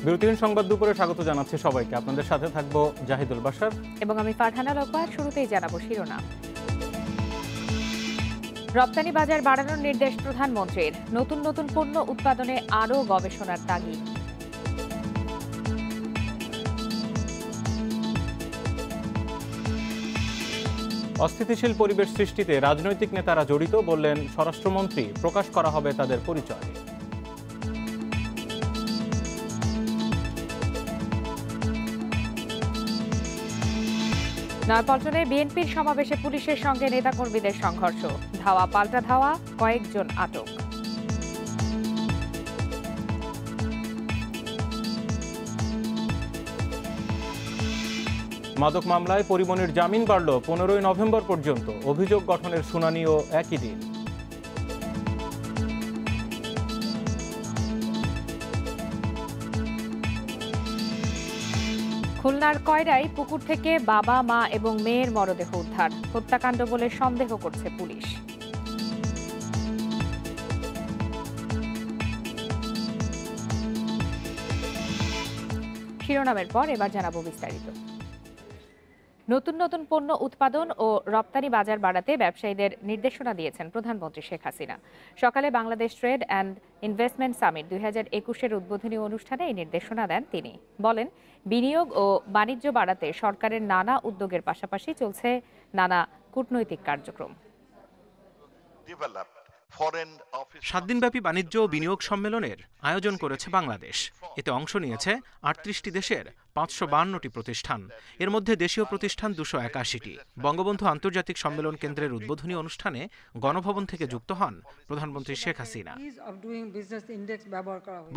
বিরতিহীন সংবাদ দুপুরে স্বাগত জানাচ্ছি সবাইকে। আপনাদের সাথে থাকবো জাহিদুল বাশার এবং আমি ফারহানা লোকমান। শুরুতেই জানাবো শিরোনাম। রপ্তানি বাজার বাড়ানোর নির্দেশ প্রধানমন্ত্রীর। নতুন নতুন পণ্য উৎপাদনে আরও গবেষণার তাগিদ। অস্থিতিশীল পরিবেশ সৃষ্টিতে রাজনৈতিক নেতারা জড়িত বললেন স্বরাষ্ট্রমন্ত্রী। প্রকাশ করা হবে তাদের পরিচয়। নয়াপল্টনে বিএনপির সমাবেশে পুলিশের সঙ্গে নেতাকর্মীদের সংঘর্ষ। ধাওয়া পাল্টা ধাওয়া, কয়েকজন আটক। মাদক মামলায় পরিমণির জামিন বাড়ল 15 নভেম্বর পর্যন্ত। অভিযোগ গঠনের শুনানিও একই দিন। খুলনার কয়রায় পুকুর থেকে বাবা, মা এবং মেয়ের মরদেহ উদ্ধার। হত্যাকাণ্ড বলে সন্দেহ করছে পুলিশ। শিরোনামের পর এবার জানাবো বিস্তারিত। নতুন নতুন পণ্য উৎপাদন ও রপ্তানি বাজার বাড়াতে ব্যবসায়ীদের নির্দেশনা দিয়েছেন প্রধানমন্ত্রী শেখ হাসিনা। সকালে Bangladesh trade and investment summit 2021-এর উদ্বোধনী অনুষ্ঠানে এই নির্দেশনা দেন তিনি। বলেন, বিনিয়োগ ও বাণিজ্য বাড়াতে সরকারের নানা উদ্যোগের পাশাপাশি চলছে নানা কূটনৈতিক কার্যক্রম। 7 দিনব্যাপী বাণিজ্য ও বিনিয়োগ সম্মেলনের আয়োজন করেছে বাংলাদেশ। এতে অংশ নিয়েছে 38টি দেশের 552টি প্রতিষ্ঠান। এর মধ্যে দেশীয় প্রতিষ্ঠান 281টি। বঙ্গবন্ধু আন্তর্জাতিক সম্মেলন কেন্দ্রের উদ্বোধনী অনুষ্ঠানে গণভবন থেকে যুক্ত হন প্রধানমন্ত্রী শেখ হাসিনা।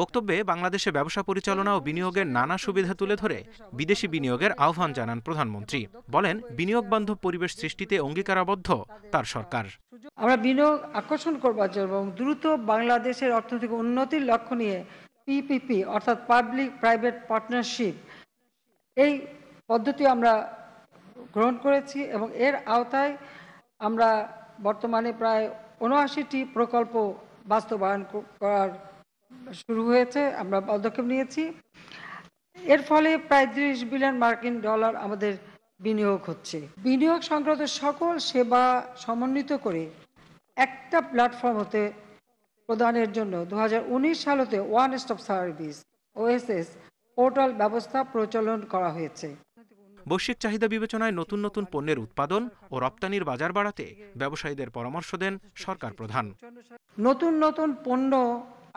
বক্তব্যে বাংলাদেশে ব্যবসা পরিচালনা ও বিনিয়োগের নানা সুবিধা তুলে ধরে বিদেশি বিনিয়োগের আহ্বান জানান প্রধানমন্ত্রী। বলেন, বিনিয়োগ বান্ধব পরিবেশ সৃষ্টিতে অঙ্গীকারাবদ্ধ তার সরকার। আমরা বিনিয়োগ আকর্ষণ করবার জন্য এবং দ্রুত বাংলাদেশের অর্থনৈতিক উন্নতির লক্ষ্য নিয়ে পিপিপি অর্থাৎ পাবলিক প্রাইভেট পার্টনারশিপ এই পদ্ধতি আমরা গ্রহণ করেছি এবং এর আওতায় আমরা বর্তমানে প্রায় 79টি প্রকল্প বাস্তবায়ন করার শুরু হয়েছে। আমরা পদক্ষেপ নিয়েছি। এর ফলে প্রায় 30 বিলিয়ন মার্কিন ডলার আমাদের বিনিয়োগ হচ্ছে। বিনিয়োগ সংক্রান্ত সকল সেবা সমন্বিত করে একটা প্ল্যাটফর্ম হতে প্রদানের জন্য 2019 সালেতে one stop service OSS portal ব্যবস্থা প্রচলন করা হয়েছে। বৈশ্বিক চাহিদা বিবেচনায় নতুন নতুন পণ্যের উৎপাদন ও রপ্তানির বাজার বাড়াতে ব্যবসায়ীদের পরামর্শ দেন সরকার প্রধান। নতুন নতুন পণ্য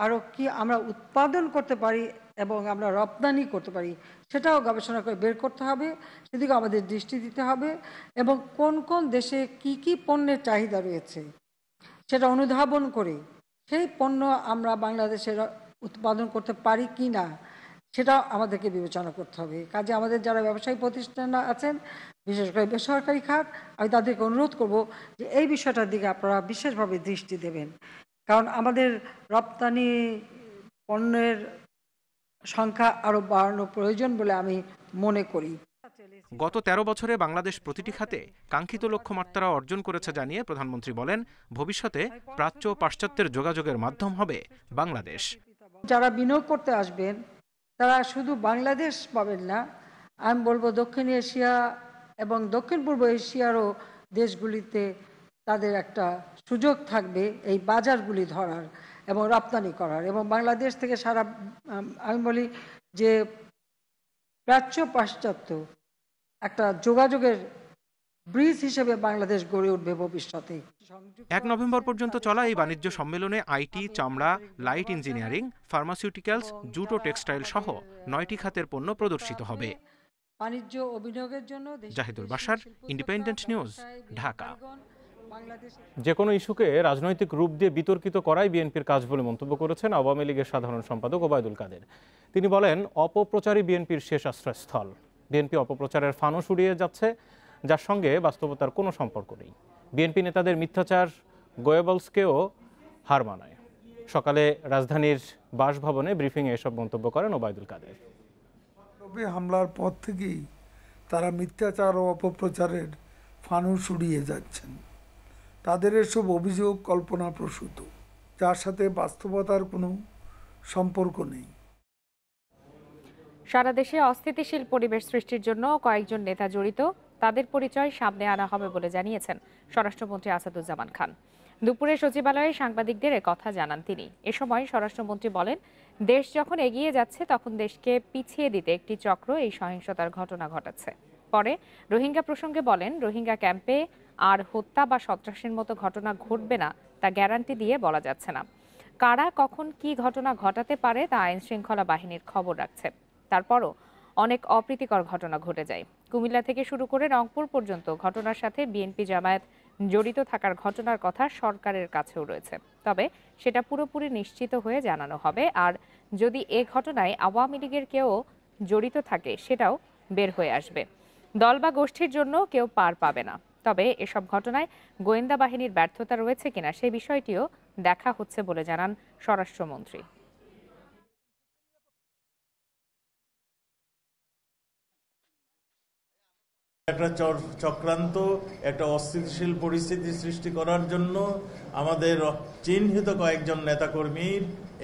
আরও কি আমরা উৎপাদন করতে পারি এবং আমরা রপ্তানি করতে পারি সেটাও গবেষণা করে বের করতে হবে, সেদিকে আমাদের দৃষ্টি দিতে হবে এবং কোন কোন দেশে কি কি পণ্যের চাহিদা রয়েছে সেটা অনুধাবন করে সেই পণ্য আমরা বাংলাদেশে উৎপাদন করতে পারি কি না সেটাও আমাদেরকে বিবেচনা করতে হবে। কাজে আমাদের যারা ব্যবসায়ী প্রতিষ্ঠান আছেন, বিশেষ করে বেসরকারি খাত, আমি তাদেরকে অনুরোধ করব যে এই বিষয়টার দিকে আপনারা বিশেষভাবে দৃষ্টি দেবেন, কারণ আমাদের রপ্তানি পণ্যের সংখ্যা আরও বাড়ানো প্রয়োজন বলে আমি মনে করি। গত 13 বছরে বাংলাদেশ প্রতিটি খাতে কাঙ্ক্ষিত লক্ষ্যমাত্রা অর্জন করেছে জানিয়ে প্রধানমন্ত্রী বলেন, ভবিষ্যতে প্রাচ্য ও পাশ্চাত্যের যোগাযোগের মাধ্যম হবে বাংলাদেশ। যারা বিনিয়োগ করতে আসবেন তারা শুধু বাংলাদেশ পাবেন না, আমি বলবো দক্ষিণ এশিয়া এবং দক্ষিণ পূর্ব এশিয়ারও দেশগুলিতে তাদের একটা সুযোগ থাকবে এই বাজারগুলি ধরার এবং রপ্তানি করার। এবং বাংলাদেশ থেকে সারা আমি বলি যে প্রাচ্য পাশ্চাত্য একটা যোগাযোগের ব্রিজ হিসেবে বাংলাদেশ গড়ে উঠবে ভবিষ্যতে। 1 নভেম্বর পর্যন্ত চলা এই বাণিজ্য সম্মেলনে আইটি, চামড়া, লাইট ইঞ্জিনিয়ারিং, ফার্মাসিউটিক্যালস, জুট ও টেক্সটাইল সহ 9টি খাতের পণ্য প্রদর্শিত হবে। বাণিজ্য ও বিনিয়োগের জন্য জাহিদুল বাশার, ইন্ডিপেন্ডেন্ট নিউজ, ঢাকা। যে কোনো ইস্যুকে রাজনৈতিক রূপ দিয়ে বিতর্কিত করাই বিএনপির কাজ বলে মন্তব্য করেছেন আওয়ামী লীগের সাধারণ সম্পাদক ওবায়দুল কাদের। তিনি বলেন, অপপ্রচারই বিএনপির শেষ আশ্রয়স্থল। বিএনপি অপপ্রচারের ফানস উড়িয়ে যাচ্ছে, যার সঙ্গে বাস্তবতার কোনো সম্পর্ক নেই। বিএনপি নেতাদের মিথ্যাচার গোয়েবলসকেও হার মানায়। সকালে রাজধানীর বাসভবনে ব্রিফিংয়ে এসব মন্তব্য করেন ওবায়দুল কাদের। হামলার পর থেকেই তারা মিথ্যাচার ও অপপ্রচারের ফানুস উড়িয়ে যাচ্ছেন। তাদের এসব অভিযোগ কল্পনাপ্রসূত, যার সাথে বাস্তবতার কোনো সম্পর্ক নেই। সারা দেশে অস্থিতিশীল পরিবেশ সৃষ্টির জন্য কয়েকজন নেতা জড়িত, তাদের পরিচয় সামনে আনা হবে বলে জানিয়েছেন স্বরাষ্ট্রমন্ত্রী আসাদুজ্জামান খান। দুপুরে সচিবালয়ে সাংবাদিকদের কথা জানান তিনি। এ সময় স্বরাষ্ট্রমন্ত্রী বলেন, দেশ যখন এগিয়ে যাচ্ছে তখন দেশকে পিছিয়ে দিতে একটি চক্র এই সহিংসতার ঘটনা ঘটাচ্ছে। পরে রোহিঙ্গা প্রসঙ্গে বলেন, রোহিঙ্গা ক্যাম্পে আর হত্যা বা সন্ত্রাসের মতো ঘটনা ঘটবে না তা গ্যারান্টি দিয়ে বলা যাচ্ছে না। কারা কখন কি ঘটনা ঘটাতে পারে তা আইন শৃঙ্খলা বাহিনীর খবর রাখছে। তারপরও অনেক অপ্রীতিকর ঘটনা ঘটে যায়। কুমিল্লা থেকে শুরু করে রংপুর পর্যন্ত ঘটনার সাথে বিএনপি জামায়াত জড়িত থাকার ঘটনার কথা সরকারের কাছেও রয়েছে, তবে সেটা পুরোপুরি নিশ্চিত হয়ে জানানো হবে। আর যদি এ ঘটনায় আওয়ামী লীগের কেউ জড়িত থাকে সেটাও বের হয়ে আসবে। দল বা গোষ্ঠীর জন্য কেউ পার পাবে না। তবে এসব ঘটনায় গোয়েন্দা বাহিনীর ব্যর্থতা রয়েছে কিনা সে বিষয়টিও দেখা হচ্ছে বলে জানান স্বরাষ্ট্রমন্ত্রী। একটা চক্রান্ত, একটা অস্থিতিশীল পরিস্থিতি সৃষ্টি করার জন্য আমাদের চিহ্নিত কয়েকজন নেতাকর্মী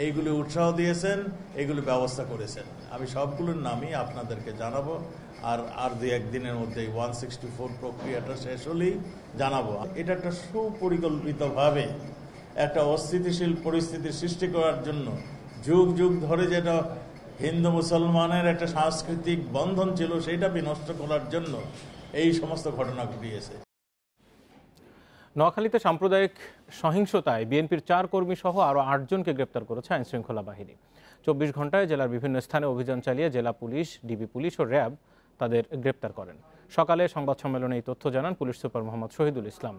এইগুলি উৎসাহ দিয়েছেন, এইগুলি ব্যবস্থা করেছেন। আমি সবগুলোর নামই আপনাদেরকে জানাবো, আর দুই একদিনের মধ্যে 164 প্রক্রিয়াটা শেষ হলেই জানাবো। এটা একটা সুপরিকল্পিতভাবে একটা অস্থিতিশীল পরিস্থিতি সৃষ্টি করার জন্য যুগ যুগ ধরে যেটা হিন্দু মুসলমানের একটা সাংস্কৃতিক বন্ধন ছিল সেটা বিনষ্ট করার জন্য এই সমস্ত ঘটনা ঘটিয়েছে। নোয়াখালীতে সাম্প্রদায়িক সহিংসতায় বিএনপির 4 কর্মী সহ আরও 8 জনকে গ্রেপ্তার করেছে আইনশৃঙ্খলা বাহিনী। 24 ঘন্টায় জেলার বিভিন্ন স্থানে অভিযান চালিয়ে জেলা পুলিশ, ডিবি পুলিশ ও র্যাব তাদের গ্রেপ্তার করেন। সকালে সংবাদ সম্মেলনে এই তথ্য জানান পুলিশ সুপার মোহাম্মদ শহীদুল ইসলাম।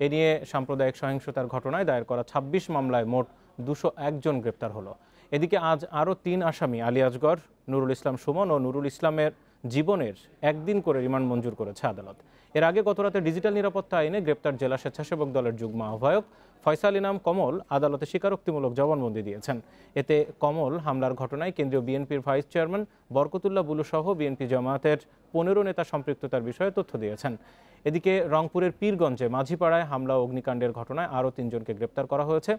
এ নিয়ে সাম্প্রদায়িক সহিংসতার ঘটনায় দায়ের করা 26 মামলায় মোট 201 জন গ্রেপ্তার হলো। এদিকে আজ আরও 3 আসামি আলী আসগর, নুরুল ইসলাম সুমন ও নুরুল ইসলামের জীবনের 1 দিন করে রিমান্ড মঞ্জুর করেছে আদালত। এর আগে গতরাতে ডিজিটাল নিরাপত্তা আইনে গ্রেপ্তার জেলা স্বেচ্ছাসেবক দলের যুগ্ম আহ্বায়ক ফয়সাল ইনাম কমল আদালতে স্বীকারোক্তিমূলক জবানবন্দি দিয়েছেন। এতে কমল হামলার ঘটনায় কেন্দ্রীয় বিএনপির ভাইস চেয়ারম্যান বরকতুল্লাহ বুলু সহ বিএনপি জামায়াতের 15 নেতা সম্পৃক্ততার বিষয়ে তথ্য দিয়েছেন। এদিকে রংপুরের পীরগঞ্জে মাঝিপাড়ায় হামলা ও অগ্নিকাণ্ডের ঘটনায় আরও 3 জনকে গ্রেপ্তার করা হয়েছে।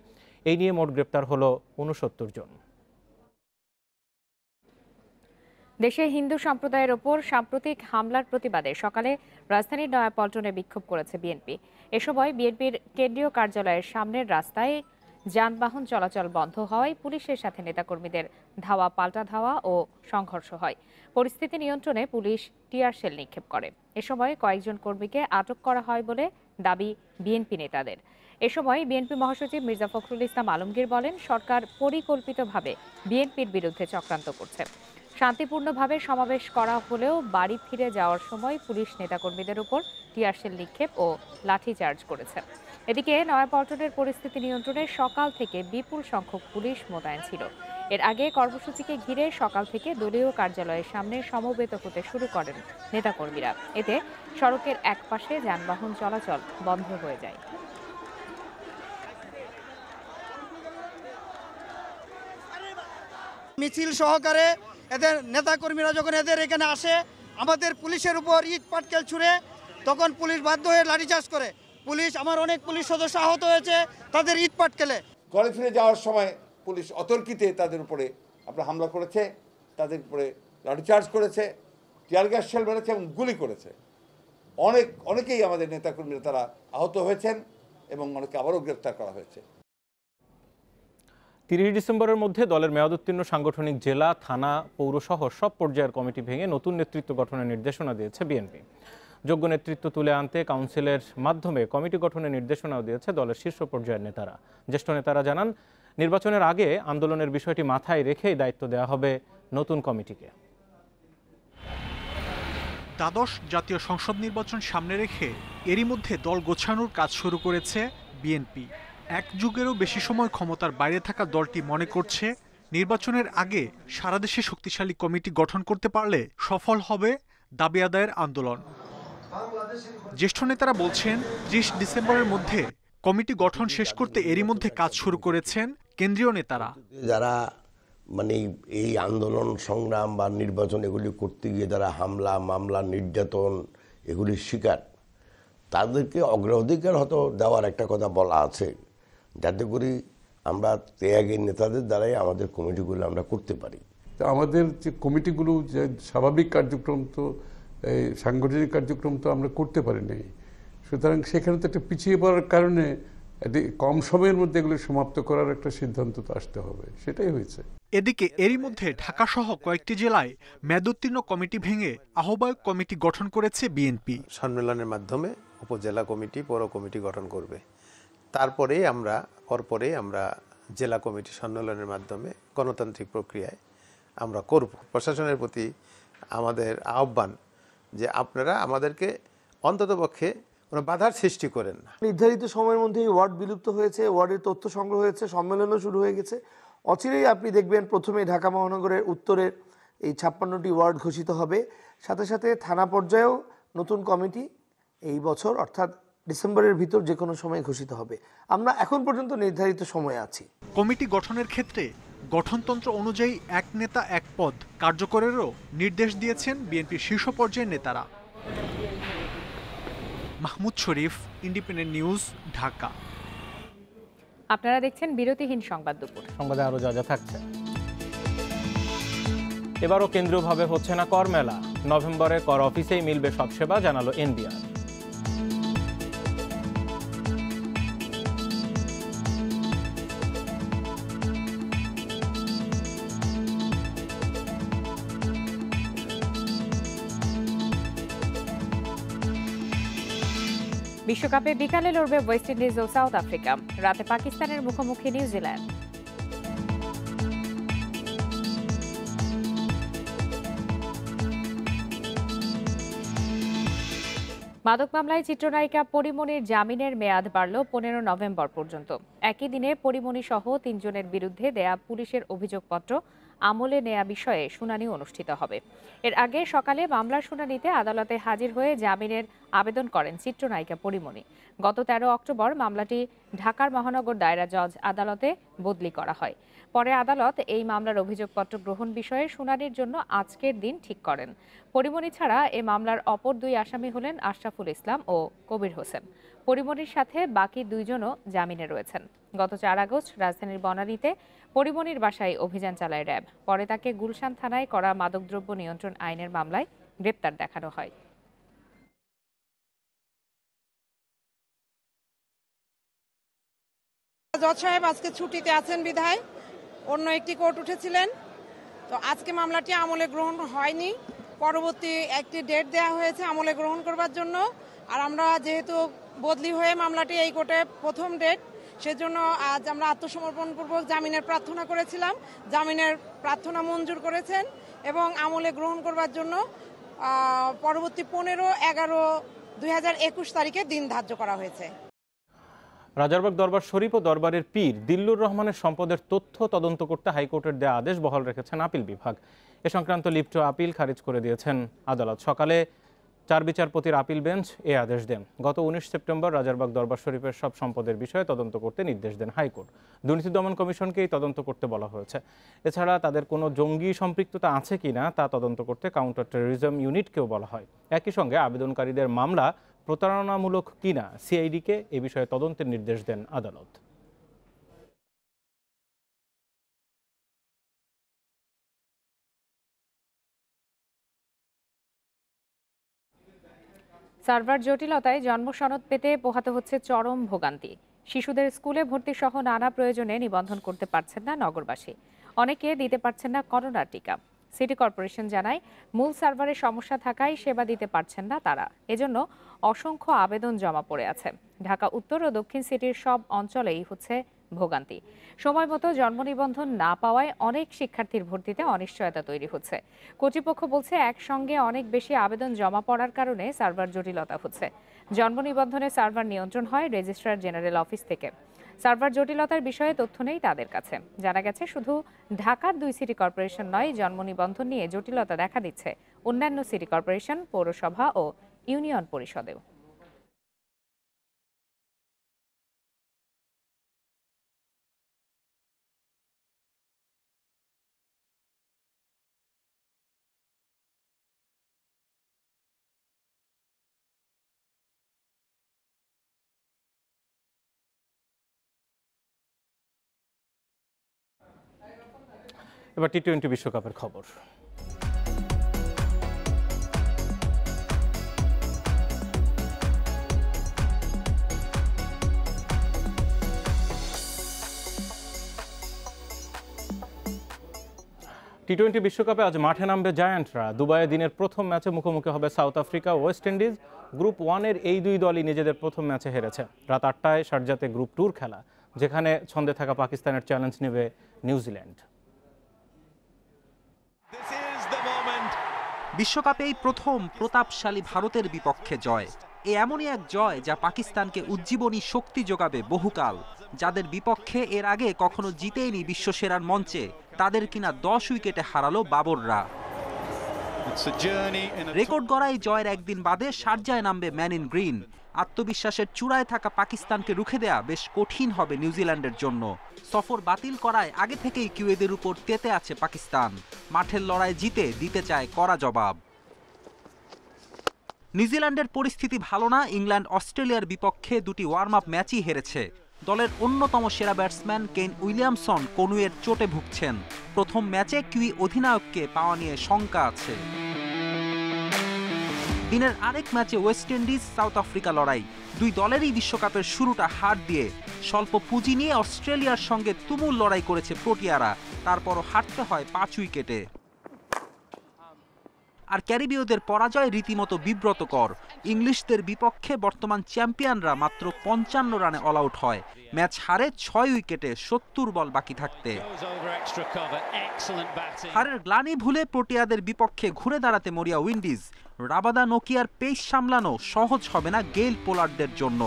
এই নিয়ে মোট গ্রেপ্তার হলো 69 জন। দেশে হিন্দু সম্প্রদায়ের ওপর সাম্প্রতিক হামলার প্রতিবাদে সকালে রাজধানীর নয়াপল্টনে বিক্ষোভ করেছে বিএনপি। এ সময় বিএনপির কেন্দ্রীয় কার্যালয়ের সামনের রাস্তায় যানবাহন চলাচল বন্ধ হওয়ায় পুলিশের সাথে নেতাকর্মীদের ধাওয়া পাল্টা ধাওয়া ও সংঘর্ষ হয়। পরিস্থিতি নিয়ন্ত্রণে পুলিশ টিয়ার শেল নিক্ষেপ করে। এ সময় কয়েকজন কর্মীকে আটক করা হয় বলে দাবি বিএনপি নেতাদের। এ সময় বিএনপি মহাসচিব মির্জা ফখরুল ইসলাম আলমগীর বলেন, সরকার পরিকল্পিতভাবে বিএনপির বিরুদ্ধে চক্রান্ত করছে। শান্তিপূর্ণভাবে সমাবেশ করা হলেও বাড়ি ফিরে যাওয়ার সময় পুলিশ নেতাকর্মীদের উপর টিয়ারশেল নিক্ষেপ ও লাঠিচার্জ করেছে। এদিকে নয়াপল্টনের পরিস্থিতি নিয়ন্ত্রণে সকাল থেকে বিপুল সংখ্যক পুলিশ মোতায়েন ছিল। এর আগে কর্মসূচিকে ঘিরে সকাল থেকে দলীয় কার্যালয়ের সামনে সমবেত হতে শুরু করেন নেতাকর্মীরা। এতে সড়কের একপাশে যানবাহন চলাচল বন্ধ হয়ে যায়। মিছিল সহকারে এদের নেতাকর্মীরা যখন এদের এখানে আসে, আমাদের পুলিশের উপর ইট পাটকেল ছুঁড়ে, তখন পুলিশ বাধ্য হয়ে লাঠিচার্জ করে। আমার অনেক পুলিশ সদস্য আহত হয়েছে তাদের ইট পাটকেলে। ঘরে ফিরে যাওয়ার সময় পুলিশ অতর্কিতে তাদের উপরে আপনার হামলা করেছে, তাদের উপরে লাঠিচার্জ করেছে, টিয়ার গ্যাস শেল মেরেছে এবং গুলি করেছে। অনেকেই আমাদের নেতাকর্মীরা তারা আহত হয়েছেন এবং অনেকে আবারও গ্রেপ্তার করা হয়েছে। 30 ডিসেম্বরের মধ্যে দলের মেয়াদোত্তীর্ণ সাংগঠনিক জেলা, থানা, পৌরসহ সব পর্যায়ের কমিটি ভেঙে নতুন নেতৃত্ব গঠনের নির্দেশনা দিয়েছে বিএনপি। যোগ্য নেতৃত্ব তুলে আনতে কাউন্সিলের মাধ্যমে কমিটি গঠনের নির্দেশনাও দিয়েছে দলের শীর্ষ পর্যায়ের নেতারা। জ্যেষ্ঠ নেতারা জানান, নির্বাচনের আগে আন্দোলনের বিষয়টি মাথায় রেখেই দায়িত্ব দেওয়া হবে নতুন কমিটিকে। দ্বাদশ জাতীয় সংসদ নির্বাচন সামনে রেখে এরই মধ্যে দল গোছানোর কাজ শুরু করেছে বিএনপি। 1 যুগেরও বেশি সময় ক্ষমতার বাইরে থাকা দলটি মনে করছে, নির্বাচনের আগে সারা দেশে শক্তিশালী কমিটি গঠন করতে পারলে সফল হবে দাবি আদায়ের আন্দোলন। জ্যেষ্ঠ নেতারা বলছেন, 30 ডিসেম্বরের মধ্যে কমিটি গঠন শেষ করতে এরই মধ্যে কাজ শুরু করেছেন কেন্দ্রীয় নেতারা। যারা এই আন্দোলন সংগ্রাম বা নির্বাচন এগুলি করতে গিয়ে যারা হামলা, মামলা, নির্যাতন এগুলির শিকার, তাদেরকে অগ্রাধিকার হয়তো দেওয়ার একটা কথা বলা আছে, যাতে করে আমরা ত্যাগের নেতাদের দ্বারাই আমাদের কমিটিগুলো আমরা করতে পারি। তো আমাদের যে কমিটিগুলো যে স্বাভাবিক কার্যক্রম তো সাংগঠনিক কার্যক্রম তো আমরা করতে পারি নাই, সুতরাং সেখানে তো একটা পিছিয়ে পড়ার কারণে কম সময়ের মধ্যে এগুলো সমাপ্ত করার একটা সিদ্ধান্ত তো আসতে হবে, সেটাই হয়েছে। এদিকে এরই মধ্যে ঢাকা সহ কয়েকটি জেলায় মেয়াদোত্তীর্ণ কমিটি ভেঙে আহ্বায়ক কমিটি গঠন করেছে বিএনপি। সম্মেলনের মাধ্যমে উপজেলা কমিটি, পৌর কমিটি গঠন করবে। তারপরে আমরা জেলা কমিটি সম্মেলনের মাধ্যমে গণতান্ত্রিক প্রক্রিয়ায় আমরা করব। প্রশাসনের প্রতি আমাদের আহ্বান যে আপনারা আমাদেরকে অন্ততপক্ষে কোনো বাধার সৃষ্টি করেন না। নির্ধারিত সময়ের মধ্যে ওয়ার্ড বিলুপ্ত হয়েছে, ওয়ার্ডের তথ্য সংগ্রহ হয়েছে, সম্মেলনও শুরু হয়ে গেছে। অচিরেই আপনি দেখবেন প্রথমে ঢাকা মহানগরের উত্তরের এই 56টি ওয়ার্ড ঘোষিত হবে, সাথে সাথে থানা পর্যায়েও নতুন কমিটি এই বছর অর্থাৎ ডিসেম্বরের ভিতর যে কোনো সময় ঘোষিত হবে। আমরা এখন পর্যন্ত নির্ধারিত সময়ে আছি। কমিটি গঠনের ক্ষেত্রে গঠনতন্ত্র অনুযায়ী এক নেতা এক পদ কার্যকরেরও নির্দেশ দিয়েছেন বিএনপির শীর্ষ পর্যায়ের নেতারা। মাহমুদ শরীফ, ইন্ডিপেন্ডেন্ট নিউজ, ঢাকা। আপনারা দেখছেন বিরতিহীন সংবাদ দুপুর। সংবাদে আরো যা থাকছে। এবারও কেন্দ্রীয়ভাবে হচ্ছে না কর মেলা, নভেম্বরে কর অফিসেই মিলবে সব সেবা, জানালো এনবিআর। বিশ্বকাপে বিকালে লড়বে ওয়েস্ট ইন্ডিজ ও সাউথ আফ্রিকা, রাতে পাকিস্তানের মুখোমুখি নিউজিল্যান্ড। মাদক মামলায় চিত্রনায়িকা পরিমণির জামিনের মেয়াদ বাড়ল 15 নভেম্বর পর্যন্ত। একই দিনে পরিমণি সহ 3 জনের বিরুদ্ধে দেয়া পুলিশের অভিযোগপত্র আমলে নেয়া বিষয়ে শুনানি অনুষ্ঠিত হবে। এর আগে সকালে মামলার শুনানিতে আদালতে হাজির হয়ে জামিনের আবেদন করেন চিত্রনায়িকা পরিমণি। গত 13 অক্টোবর মামলাটি ঢাকার মহানগর দায়রা জজ আদালতে বদলি করা হয়। পরে আদালত এই মামলার অভিযোগপত্র গ্রহণ বিষয়ে শুনানির জন্য আজকের দিন ঠিক করেন। পরিমণি ছাড়া এ মামলার অপর 2 আসামি হলেন আশরাফুল ইসলাম ও কবির হোসেন। পরিমণির সাথে বাকি 2 জনও জামিনে রয়েছেন। গত 4 আগস্ট রাজধানীর বনানীতে পরিমণির বাসায় অভিযান চালায় র্যাব। পরে তাকে গুলশান থানায় করা মাদকদ্রব্য নিয়ন্ত্রণ আইনের মামলায় গ্রেপ্তার দেখানো হয়। জজ সাহেব আজকে ছুটিতে আছেন বিধায় অন্য একটি কোর্ট উঠেছিলেন, তো আজকে মামলাটি আমলে গ্রহণ হয়নি। পরবর্তী একটি ডেট দেওয়া হয়েছে আমলে গ্রহণ করবার জন্য। আর আমরা যেহেতু বদলি হয়ে মামলাটি এই কোর্টে প্রথম ডেট, সেজন্য আজ আমরা আত্মসমর্পণপূর্বক জামিনের প্রার্থনা করেছিলাম। জামিনের প্রার্থনা মঞ্জুর করেছেন এবং আমলে গ্রহণ করবার জন্য পরবর্তী 15/11/2021 তারিখে দিন ধার্য করা হয়েছে। রাজারবাগ দরবার শরীফ ও দরবারের পীর দিল্লুর রহমানের সম্পদের তথ্য তদন্ত করতে হাইকোর্টের দেয়া আদেশ বহাল রেখেছেন আপিল বিভাগ। এ সংক্রান্ত লিপ্ট আপিল খারিজ করে দিয়েছেন আদালত। সকালে 4 বিচারপতির আপিল বেঞ্চ এ আদেশ দেন। গত 19 সেপ্টেম্বর রাজারবাগ দরবার শরীফের সব সম্পদের বিষয়ে তদন্ত করতে নির্দেশ দেন হাইকোর্ট। দুর্নীতি দমন কমিশনকেই তদন্ত করতে বলা হয়েছে। এছাড়া তাদের কোনো জঙ্গি সম্পৃক্ততা আছে কিনা তা তদন্ত করতে কাউন্টার টেররিজম ইউনিটকেও বলা হয়। একই সঙ্গে আবেদনকারীদের মামলা প্রতারণামূলক কিনা সিআইডিকে এ বিষয়ে তদন্তের নির্দেশ দেন আদালত। সার্ভার জটিলতায় জন্ম সনদ পেতে পোহাতে হচ্ছে চরম ভোগান্তি। শিশুদের স্কুলে ভর্তি সহ নানা প্রয়োজনে নিবন্ধন করতে পারছেন না নগরবাসী। অনেকে দিতে পারছেন না করোনার টিকা। সিটি কর্পোরেশন জানায় মূল সার্ভারে সমস্যা থাকায় সেবা দিতে পারছেন না তারা। এজন্য অসংখ্য আবেদন জমা পড়ে আছে। ঢাকা উত্তর ও দক্ষিণ সিটির সব অঞ্চলেই হচ্ছে ভোগান্তি। সময় মতো জন্ম নিবন্ধন না পাওয়ায় অনেক শিক্ষার্থীর ভর্তিতে অনিশ্চয়তা তৈরি হচ্ছে। কর্তৃপক্ষ বলছে একসঙ্গে অনেক বেশি আবেদন জমা পড়ার কারণে সার্ভার জটিলতা হচ্ছে। জন্ম নিবন্ধনের সার্ভার নিয়ন্ত্রণ হয় রেজিস্ট্রার জেনারেল অফিস থেকে। সার্ভার জটিলতার বিষয়ে তথ্য নেই তাদের কাছে। জানা গেছে শুধু ঢাকার 2 সিটি কর্পোরেশন নয়, জন্ম নিবন্ধন নিয়ে জটিলতা দেখা দিচ্ছে অন্যান্য সিটি কর্পোরেশন, পৌরসভা ও ইউনিয়ন পরিষদেও। এবার টি-20 বিশ্বকাপের খবর। টি-20 বিশ্বকাপে আজ মাঠে নামবে জায়ান্টরা। দুবাইয়ে দিনের প্রথম ম্যাচে মুখোমুখি হবে সাউথ আফ্রিকা ও ওয়েস্ট ইন্ডিজ। গ্রুপ 1-এর এই দুই দলই নিজেদের প্রথম ম্যাচে হেরেছে। রাত 8টায় শারজাতে গ্রুপ 2-র খেলা, যেখানে ছন্দে থাকা পাকিস্তানের চ্যালেঞ্জ নেবে নিউজিল্যান্ড। বিশ্বকাপে এই প্রথম প্রতাপশালী ভারতের বিপক্ষে জয়। এমনই এক জয় যা পাকিস্তানকে উজ্জীবনী শক্তি যোগাবে বহুকাল। যাদের বিপক্ষে এর আগে কখনো জিতেইনি বিশ্বসেরার মঞ্চে, তাদের কিনা 10 উইকেটে হারালো বাবররা। রেকর্ড গড়া এই জয়ের একদিন বাদে শারজায় নামবে ম্যান ইন গ্রিন। আত্মবিশ্বাসের চূড়ায় থাকা পাকিস্তানকে রুখে দেয়া বেশ কঠিন হবে নিউজিল্যান্ডের জন্য। সফর বাতিল করায় আগে থেকেই কিউয়েদের উপর তেতে আছে পাকিস্তান। মাঠের লড়াই জিতে দিতে চায় কড়া জবাব। নিউজিল্যান্ডের পরিস্থিতি ভালো না। ইংল্যান্ড অস্ট্রেলিয়ার বিপক্ষে দুটি ওয়ার্ম আপ ম্যাচই হেরেছে। দলের অন্যতম সেরা ব্যাটসম্যান কেন উইলিয়ামসন কনুয়ের চোটে ভুগছেন। প্রথম ম্যাচে কিউই অধিনায়ককে পাওয়া নিয়ে শঙ্কা আছে। দিনের আরেক ম্যাচে ওয়েস্ট ইন্ডিজ সাউথ আফ্রিকা লড়াই। দুই দলেরই বিশ্বকাপের শুরুটা হার দিয়ে। স্বল্প পুঁজি নিয়ে অস্ট্রেলিয়ার সঙ্গে তুমুল লড়াই করেছে প্রোটিয়ারা, তারপরও হারতে হয় 5 উইকেটে। আর ক্যারিবীয়দের পরাজয় রীতিমতো বিব্রতকর। ইংলিশদের বিপক্ষে বর্তমান চ্যাম্পিয়নরা মাত্র 55 রানে অল আউট হয়। ম্যাচ হারে 6 উইকেটে 70 বল বাকি থাকতে। হারের গ্লানি ভুলে প্রোটিয়াদের বিপক্ষে ঘুরে দাঁড়াতে মরিয়া উইন্ডিজ। রাবাদা নোকিয়ার পেস সামলানো সহজ হবে না গেইল পোলার্ডদের জন্য।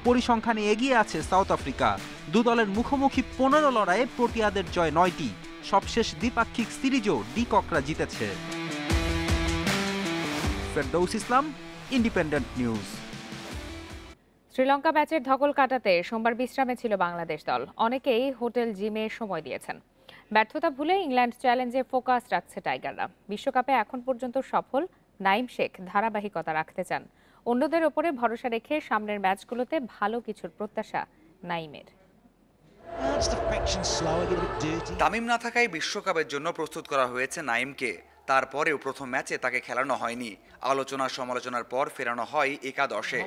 পরিসংখ্যানে এগিয়ে আছে সাউথ আফ্রিকা। দু দলের মুখোমুখি 15 লড়াইয়ে প্রোটিয়াদের জয় 9টি। সবশেষ দ্বিপাক্ষিক সিরিজও ডিককরা জিতেছে। ফেরদৌস ইসলাম, ইন্ডিপেন্ডেন্ট নিউজ। শ্রীলঙ্কা ম্যাচের ধকল কাটাতে সোমবার বিশ্রামে ছিল বাংলাদেশ দল। অনেকেই হোটেল জিমে সময় দিয়েছেন। ব্যর্থতা ভুলে ইংল্যান্ড চ্যালেঞ্জে ফোকাস রাখছে টাইগাররা। বিশ্বকাপে এখন পর্যন্ত সফল নাইম শেখ ধারাবাহিকতা রাখতে চান। অন্যদের ওপরে ভরসা রেখে সামনের ম্যাচগুলোতে ভালো কিছুর প্রত্যাশা নাইমের। তামিম না থাকায় বিশ্বকাপের জন্য প্রস্তুত করা হয়েছে নাইমকে। তারপরেও প্রথম ম্যাচে তাকে খেলানো হয়নি। আলোচনা সমালোচনার পর ফেরানো হয় একাদশে।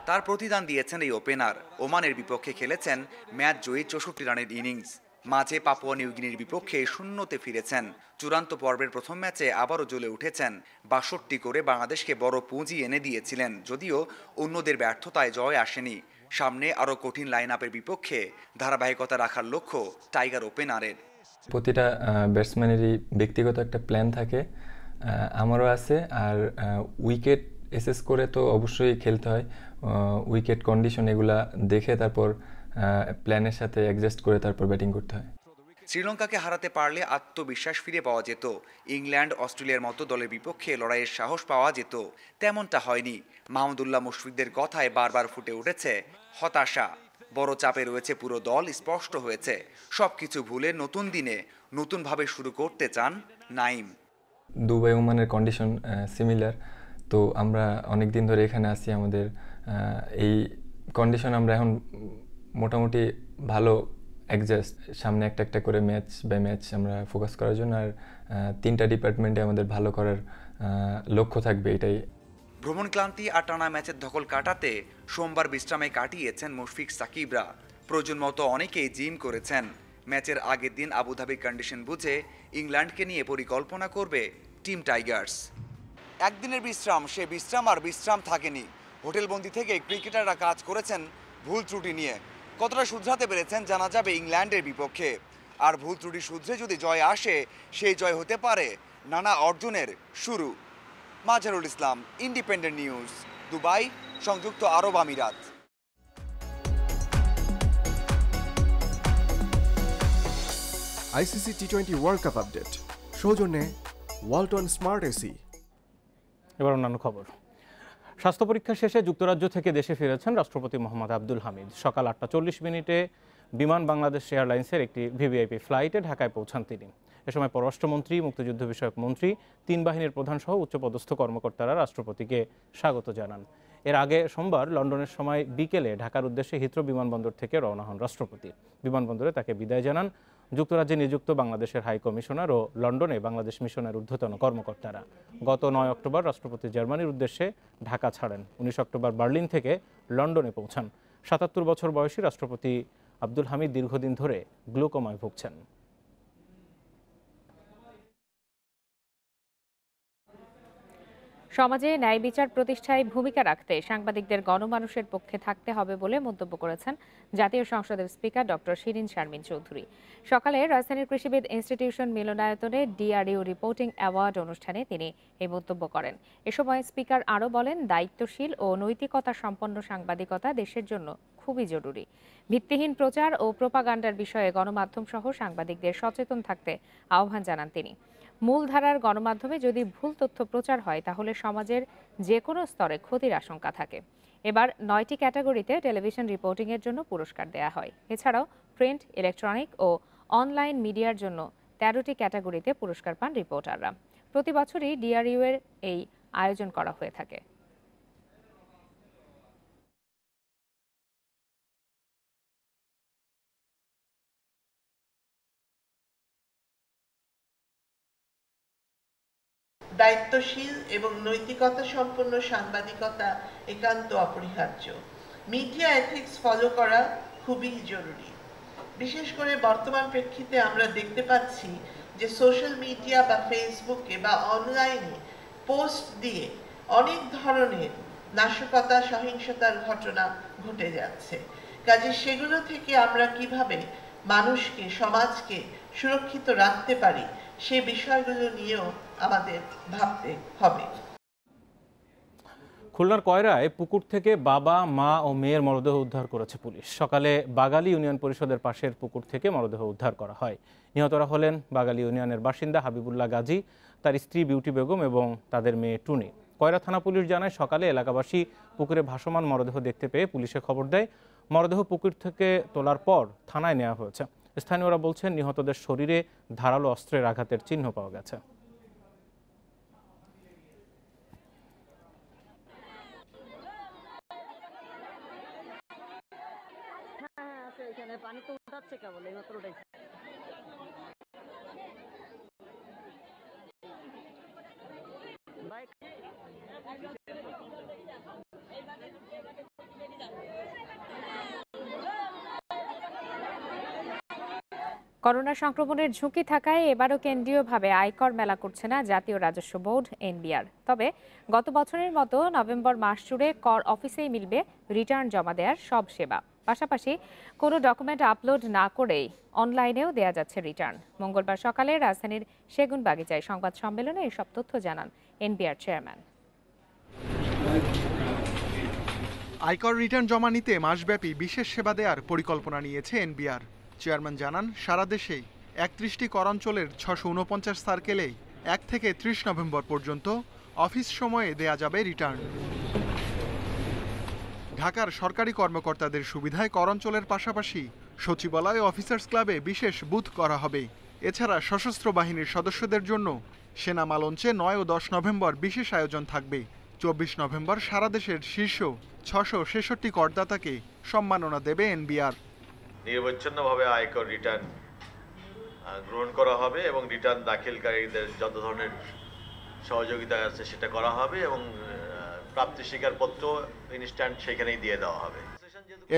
তার প্রতিদান দিয়েছেন এই ওপেনার। ওমানের বিপক্ষে খেলেছেন ম্যাচ জয়ী 64 রানের ইনিংস। মাঝে পাপুয়া নিউগিনির বিপক্ষে 0-তে ফিরেছেন। চূড়ান্ত পর্বের প্রথম ম্যাচে আবারও জ্বলে উঠেছেন। 62 করে বাংলাদেশকে বড় পুঁজি এনে দিয়েছিলেন, যদিও অন্যদের ব্যর্থতায় জয় আসেনি। সামনে আরও কঠিন লাইন আপের বিপক্ষে ধারাবাহিকতা রাখার লক্ষ্য টাইগার ওপেনারের। প্রতিটা ব্যাটসম্যানেরই ব্যক্তিগত একটা প্ল্যান থাকে, আমারও আছে। আর উইকেট এসেস করে তো অবশ্যই খেলতে হয়। উইকেট কন্ডিশন এগুলা দেখে তারপর প্ল্যানের সাথে অ্যাডজাস্ট করে তারপর ব্যাটিং করতে হয়। শ্রীলঙ্কাকে হারাতে পারলে আত্মবিশ্বাস ফিরে পাওয়া যেত। ইংল্যান্ড অস্ট্রেলিয়ার মতো দলের বিপক্ষে লড়াইয়ের সাহস পাওয়া যেত। তেমনটা হয়নি। মাহমুদুল্লাহ মুশফিকদের কথায় বারবার ফুটে উঠেছে হতাশা। বড় চাপে রয়েছে পুরো দল, স্পষ্ট হয়েছে। সবকিছু ভুলে নতুন দিনে নতুনভাবে শুরু করতে চান নাইম। দুবাই ওমানের কন্ডিশন সিমিলার, তো আমরা অনেক দিন ধরে এখানে আছি। আমাদের এই কন্ডিশন আমরা এখন মোটামুটি ভালো অ্যাডজাস্ট। সামনে একটা একটা করে ম্যাচ বাই ম্যাচ আমরা ফোকাস করার জন্য, আর 3টা ডিপার্টমেন্টে আমাদের ভালো করার লক্ষ্য থাকবে, এটাই। ভ্রমণ ক্লান্তি আর টানা ম্যাচের ধকল কাটাতে সোমবার বিশ্রামে কাটিয়েছেন মুশফিক সাকিবরা। প্রয়োজন মতো অনেকেই জিম করেছেন। ম্যাচের আগের দিন আবুধাবির কন্ডিশন বুঝে ইংল্যান্ডকে নিয়ে পরিকল্পনা করবে টিম টাইগার্স। একদিনের বিশ্রাম, সে বিশ্রাম আর বিশ্রাম থাকেনি। হোটেলবন্দি থেকে ক্রিকেটাররা কাজ করেছেন ভুল ত্রুটি নিয়ে। কতটা শুধরাতে পেরেছেন জানা যাবে ইংল্যান্ডের বিপক্ষে। আর ভুল ত্রুটি শুধরে যদি জয় আসে, সেই জয় হতে পারে নানা অর্জনের শুরু। মাজারুল ইসলাম, ইন্ডিপেন্ডেন্ট নিউজ, দুবাই, সংযুক্ত আরব আমিরাত। ICC T20 world cup update সৌজন্যে ওয়ালটন স্মার্ট এসি। এবার অন্যান্য খবর। স্বাস্থ্য পরীক্ষা শেষে যুক্তরাজ্য থেকে দেশে ফিরেছেন রাষ্ট্রপতি মোহাম্মদ আব্দুল হামিদ। সকাল 8:40 বিমান বাংলাদেশ এয়ারলাইন্সের একটি ভিভিআইপি ফ্লাইটে ঢাকায় পৌঁছান তিনি। এ সময় পররাষ্ট্রমন্ত্রী, মুক্তিযুদ্ধ বিষয়ক মন্ত্রী, 3 বাহিনীর প্রধান সহ উচ্চপদস্থ কর্মকর্তারা রাষ্ট্রপতিকে স্বাগত জানান। এর আগে সোমবার লন্ডনের সময় বিকেলে ঢাকার উদ্দেশ্যে হিথ্রো বিমানবন্দর থেকে রওনা হন রাষ্ট্রপতি। বিমানবন্দরে তাকে বিদায় জানান যুক্তরাজ্যে নিযুক্ত বাংলাদেশের হাই কমিশনার ও লন্ডনে বাংলাদেশ মিশনের ঊর্ধ্বতন কর্মকর্তারা। গত 9 অক্টোবর রাষ্ট্রপতি জার্মানির উদ্দেশ্যে ঢাকা ছাড়েন। 19 অক্টোবর বার্লিন থেকে লন্ডনে পৌঁছান। 77 বছর বয়সী রাষ্ট্রপতি আব্দুল হামিদ দীর্ঘদিন ধরে গ্লুকোমায় ভুগছেন। সমাজে ন্যায় বিচার প্রতিষ্ঠায় ভূমিকা রাখতে সাংবাদিকদের গণমানুষের পক্ষে থাকতে হবে বলে মন্তব্য করেছেন জাতীয় সংসদের স্পিকার ডক্টর শিরিন শারমিন চৌধুরী। সকালে রাজধানীর কৃষিবিদ ইনস্টিটিউশন মিলনায়তনে ডিআরইউ রিপোর্টিং অ্যাওয়ার্ড অনুষ্ঠানে তিনি এই মন্তব্য করেন। এ সময় স্পিকার আরও বলেন, দায়িত্বশীল ও নৈতিকতা সম্পন্ন সাংবাদিকতা দেশের জন্য খুবই জরুরি। ভিত্তিহীন প্রচার ও প্রোপাগান্ডার বিষয়ে গণমাধ্যম সহ সাংবাদিকদের সচেতন থাকতে আহ্বান জানান তিনি। মূলধারার গণমাধ্যমে যদি ভুল তথ্য প্রচার হয় তাহলে সমাজের যে কোনো স্তরে ক্ষতির আশঙ্কা থাকে। এবার 9টি ক্যাটাগরিতে টেলিভিশন রিপোর্টিংয়ের জন্য পুরস্কার দেয়া হয়। এছাড়াও প্রিন্ট, ইলেকট্রনিক ও অনলাইন মিডিয়ার জন্য 13টি ক্যাটাগরিতে পুরস্কার পান রিপোর্টাররা। প্রতি বছরই ডিআরইউ এর এই আয়োজন করা হয়ে থাকে। দায়িত্বশীল এবং নৈতিকতা সম্পন্ন সাংবাদিকতা একান্ত অপরিহার্য। মিডিয়া এথিক্স ফলো করা খুবই জরুরি। বিশেষ করে বর্তমান প্রেক্ষিতে আমরা দেখতে পাচ্ছি যে সোশ্যাল মিডিয়া বা ফেসবুকে বা অনলাইনে পোস্ট দিয়ে অনেক ধরনের নাশকতা, সহিংসতার ঘটনা ঘটে যাচ্ছে। কাজে সেগুলো থেকে আমরা কিভাবে মানুষকে, সমাজকে সুরক্ষিত রাখতে পারি সে বিষয়গুলো নিয়েও আমাদের ভাবতে হবে। খুলনার কয়রায় পুকুর থেকে বাবা, মা ও মেয়ের মরদেহ উদ্ধার করেছে পুলিশ। সকালে বাগালী ইউনিয়ন পরিষদের পাশের পুকুর থেকে মরদেহ উদ্ধার করা হয়। নিহতরা হলেন বাগালী ইউনিয়নের বাসিন্দা হাবিবুল্লাহ গাজী, তার স্ত্রী বিউটি বেগম এবং তাদের মেয়ে টুনি। কয়রা থানা পুলিশ জানায়, সকালে এলাকাবাসী পুকুরে ভাসমান মরদেহ দেখতে পেয়ে পুলিশে খবর দেয়। মরদেহ পুকুর থেকে তোলার পর থানায় নেওয়া হয়েছে। স্থানীয়রা বলছেন, নিহতদের শরীরে ধারালো অস্ত্রের আঘাতের চিহ্ন পাওয়া গেছে। পানি তো উঠাচ্ছে কেবল, এইমাত্র উঠাইছে। করোনা সংক্রমণের ঝুঁকি থাকায় এবারও কেন্দ্রীয়ভাবে আয়কর মেলা করছে না জাতীয় রাজস্ব বোর্ড এনবিআর। তবে গত বছরের মতো নভেম্বর মাস জুড়ে কর অফিসেই মিলবে রিটার্ন জমা দেওয়ার সব সেবা। পাশাপাশি কোনো ডকুমেন্ট আপলোড না করেই অনলাইনেও দেয়া যাচ্ছে রিটার্ন। মঙ্গলবার সকালে রাজধানীর সেগুনবাগিচায় সংবাদ সম্মেলনে এসব তথ্য জানান এনবিআর চেয়ারম্যান। আয়কর রিটার্ন জমা নিতে মাসব্যাপী বিশেষ সেবা দেওয়ার পরিকল্পনা নিয়েছে এনবিআর। চেয়ারম্যান জানান, সারা দেশে 31টি কর অঞ্চলের 649 সার্কেলে 1 থেকে 30 নভেম্বর পর্যন্ত অফিস সময়ে দেয়া যাবে রিটার্ন। ঢাকার সরকারি কর্মকর্তাদের সুবিধায় কর অঞ্চলের পাশাপাশি সচিবালয় ও অফিসার্স ক্লাবে বিশেষ বুথ করা হবে। এছাড়া সশস্ত্র বাহিনীর সদস্যদের জন্য সেনামা লঞ্চে 9 ও 10 নভেম্বর বিশেষ আয়োজন থাকবে। 24 নভেম্বর সারা দেশের শীর্ষ 666 করদাতাকে সম্মাননা দেবে এনবিআর। নিরবচ্ছিন্নভাবে আয়কর রিটার্ন গ্রহণ করা হবে এবং রিটার্ন দাখিলকারীদের যত ধরনের সহযোগিতা আছে সেটা করা হবে এবং প্রাপ্তি স্বীকারপত্র ইনস্ট্যান্ট সেখানেই দিয়ে দেওয়া হবে।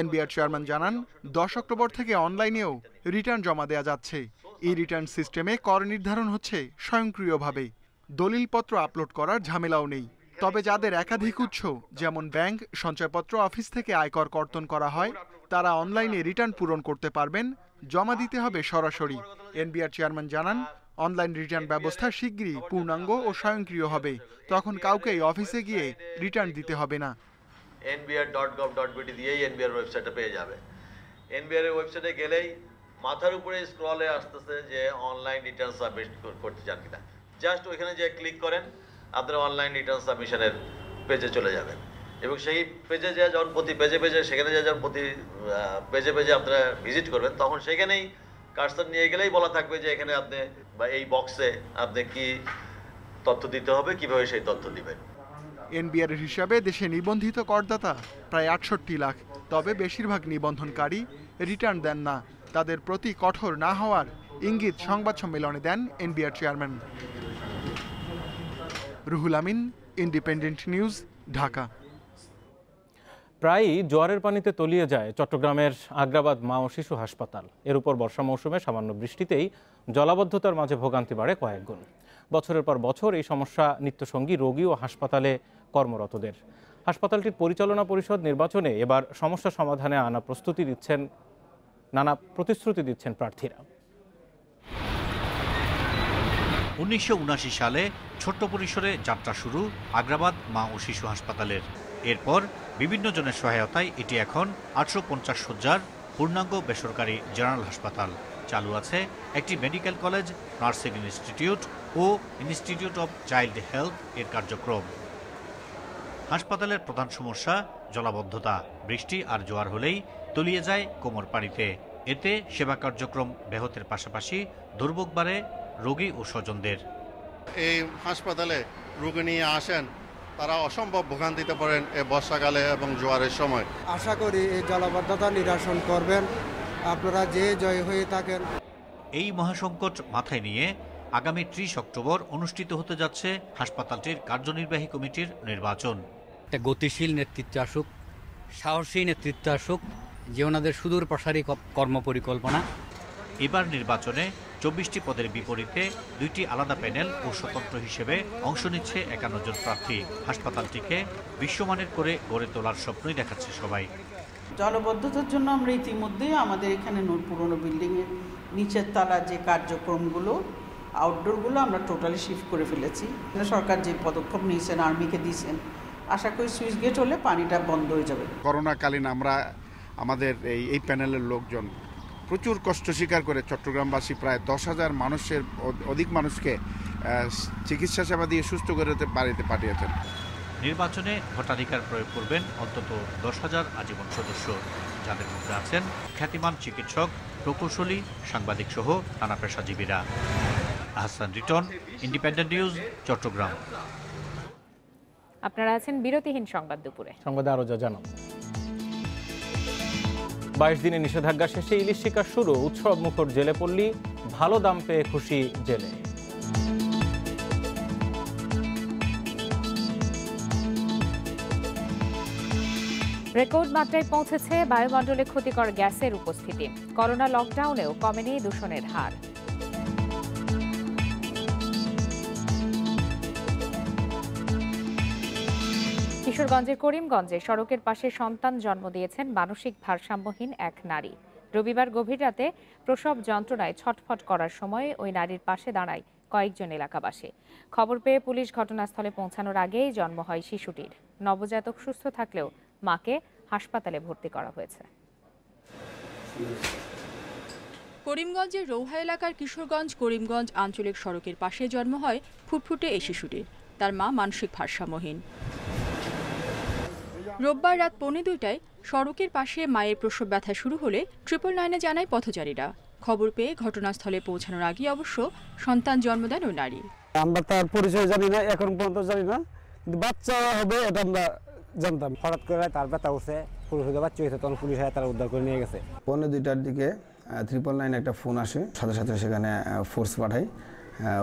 এনবিআর চেয়ারম্যান জানান, 10 অক্টোবর থেকে অনলাইনেও রিটার্ন জমা দেওয়া যাচ্ছে। এই রিটার্ন সিস্টেমে কর নির্ধারণ হচ্ছে স্বয়ংক্রিয়ভাবে। দলিলপত্র আপলোড করার ঝামেলাও নেই। তবে যাদের একাধিক উৎস, যেমন ব্যাংক, সঞ্চয়পত্র অফিস থেকে আয়কর কর্তন করা হয়, তারা অনলাইনে রিটার্ন পূরণ করতে পারবেন। জমা দিতে হবে সরাসরি। এনবিআর চেয়ারম্যান জানান, অনলাইন রিটার্ন ব্যবস্থা শিগগিরই পূর্ণাঙ্গ ও স্বয়ংক্রিয় হবে। তখন কাউকেই অফিসে গিয়ে রিটার্ন দিতে হবে না। nbr.gov.bt দিয়েই এনবিআর ওয়েবসাইটে পেয়ে যাবে। এনবিআর এর ওয়েবসাইটে গেলেই মাথার উপরে স্ক্রলে আসতেছে যে অনলাইন রিটার্ন সাবমিট করতে চান কিনা। জাস্ট ওইখানে যে ক্লিক করেন, আপনারা অনলাইন রিটার্ন সাবমিশনের পেজে চলে যাবেন এবং সেই পেজে যে যখন প্রতি পেজে সেখানে যখন প্রতি পেজে আপনারা ভিজিট করবেন, তখন সেখানেই কার্সর নিয়ে গেলেই বলা থাকবে যে এখানে আপনি বা এই বক্সে আপনি কি তথ্য দিতে হবে, কিভাবে সেই তথ্য দিবেন। এনবিআর এর হিসাবে দেশে নিবন্ধিত করদাতা প্রায় 68 লাখ। তবে বেশিরভাগ নিবন্ধনকারী রিটার্ন দেন না। তাদের প্রতি কঠোর না হওয়ার ইঙ্গিত সংবাদ সম্মেলনে দেন NBR chairman. Ruhul Amin, independent News, Dhaka. প্রায়ই জোয়ারের পানিতে তলিয়ে যায় চট্টগ্রামের আগ্রাবাদ মা ও শিশু হাসপাতাল। এর উপর বর্ষা মৌসুমে সামান্য বৃষ্টিতেই জলাবদ্ধতার মাঝে ভোগান্তি বাড়ে কয়েক গুণ। বছরের পর বছর এই সমস্যা নিত্যসঙ্গী রোগী ও হাসপাতালে কর্মরতদের। হাসপাতালটির পরিচালনা পরিষদ নির্বাচনে এবার সমস্যা সমাধানে নানা প্রতিশ্রুতি দিচ্ছেন প্রার্থীরা। 1979 সালে ছোট্ট পরিসরে যাত্রা শুরু আগ্রাবাদ মা ও শিশু হাসপাতালের। এরপর বিভিন্ন জনের সহায়তায় এটি এখন 850 শয্যার পূর্ণাঙ্গ বেসরকারি জেনারেল হাসপাতাল। চালু আছে একটি মেডিকেল কলেজ, নার্সিং ইনস্টিটিউট ও ইনস্টিটিউট অব চাইল্ড হেলথ এর কার্যক্রম। হাসপাতালের প্রধান সমস্যা জলাবদ্ধতা। বৃষ্টি আর জোয়ার হলেই তলিয়ে যায় কোমর পানিতে। এতে সেবা কার্যক্রম ব্যাহতের পাশাপাশি দুর্ভোগ বাড়ে রোগী ও স্বজনদের। এই হাসপাতালে রোগী নিয়ে আসেন, তারা অসম্ভব ভোগান্তিতে পড়েন এই বর্ষাকালে এবং জোয়ারের সময়। আশা করি এই জলাবদ্ধতা নিরসন করবেন, আপনারা যে জয় হয়ে থাকেন। এই মহাসংকট মাথায় নিয়ে আগামী 30 অক্টোবর অনুষ্ঠিত হতে যাচ্ছে হাসপাতালটির কার্যনির্বাহী কমিটির নির্বাচন। একটা গতিশীল নেতৃত্ব আসুক, সাহসী নেতৃত্ব আসুক, যে ওনাদের সুদূর প্রসারী কর্মপরিকল্পনা। এবার নির্বাচনে 24টি পদের বিপরীতে 2টি আলাদা প্যানেল ও স্বতন্ত্র হিসেবে অংশ নিচ্ছে 51 জন প্রার্থী। হাসপাতালটিকে বিশ্বমানের করে গড়ে তোলার স্বপ্নই দেখাচ্ছে সবাই। জলবদ্ধতার জন্য আমরা ইতিমধ্যেই আমাদের এখানে পুরনো বিল্ডিংয়ের নিচের তলা যে কার্যক্রমগুলো, আউটডোরগুলো আমরা টোটালি শিফট করে ফেলেছি। সরকার যে পদক্ষেপ নিয়েছেন, আর্মিকে দিয়েছেন, আশা করি সুইচ গেট হলে পানিটা বন্ধ হয়ে যাবে। করোনাকালীন আমরা আমাদের এই প্যানেলের লোকজন প্রচুর কষ্ট স্বীকার করে চট্টগ্রামবাসী প্রায় 10,000 মানুষের অধিক মানুষকে চিকিৎসা সেবা দিয়ে সুস্থ করে বাড়িতে পাঠিয়েছেন। নির্বাচনে ভোটাধিকার প্রয়োগ করবেন অন্তত 10,000 আজীবন সদস্য, যাদের মধ্যে আছেন খ্যাতিমান চিকিৎসক, প্রকৌশলী, সাংবাদিক সহ নানা পেশাজীবীরা। Ahsan Riton, Independent News, Chittagong. আপনারা আছেন বিরতিহীন সংবাদ দুপুরে। সংবাদে আরো জানান। 22 দিনের নিষেধাজ্ঞা শেষে ইলিশ শিকার শুরু। উৎসব মুখর জেলে পল্লী, ভালো দাম পেয়ে খুশি জেলে। রেকর্ড মাত্রায় পৌঁছেছে বায়ুমণ্ডলে ক্ষতিকর গ্যাসের উপস্থিতি। করোনা লকডাউনেও কমেনি দূষণের হার। কিশোরগঞ্জের করিমগঞ্জে সড়কের পাশে সন্তান জন্ম দিয়েছেন মানসিক ভারসাম্যহীন এক নারী। রবিবার গভীর রাতে প্রসব যন্ত্রণায় ছটফট করার সময় ওই নারীর পাশে দাঁড়ায় কয়েকজন এলাকাবাসী। খবর পেয়ে পুলিশ ঘটনাস্থলে পৌঁছানোর আগেই জন্ম হয় শিশুটির। নবজাতক সুস্থ থাকলেও মাকে হাসপাতালে ভর্তি করা হয়েছে। করিমগঞ্জের রৌহা এলাকার কিশোরগঞ্জ করিমগঞ্জ আঞ্চলিক সড়কের পাশে জন্ম হয় ফুটফুটে এই শিশুটির। তার মা মানসিক ভারসাম্যহীন। রোববার রাত 1:45টায় সড়কের পাশে মায়ের প্রসব ব্যথা শুরু হলে 999-এ জানায় পথচারীরা। খবর পেয়ে ঘটনাস্থলে পৌঁছানোর আগে অবশ্য সন্তান জন্ম দেন ওই নারী। আমরা তার পরিচয় জানি না, এখন পর্যন্ত জানি না, কিন্তু বাচ্চা হবে এটা আমরা জানতাম। হঠাৎ করে তার ব্যথা উঠছে, পুরুষের বাচ্চা হয়েছে, তখন পুলিশ তারা উদ্ধার করে নিয়ে গেছে। 2:45টার দিকে 999 একটা ফোন আসে, সাথে সাথে সেখানে ফোর্স পাঠাই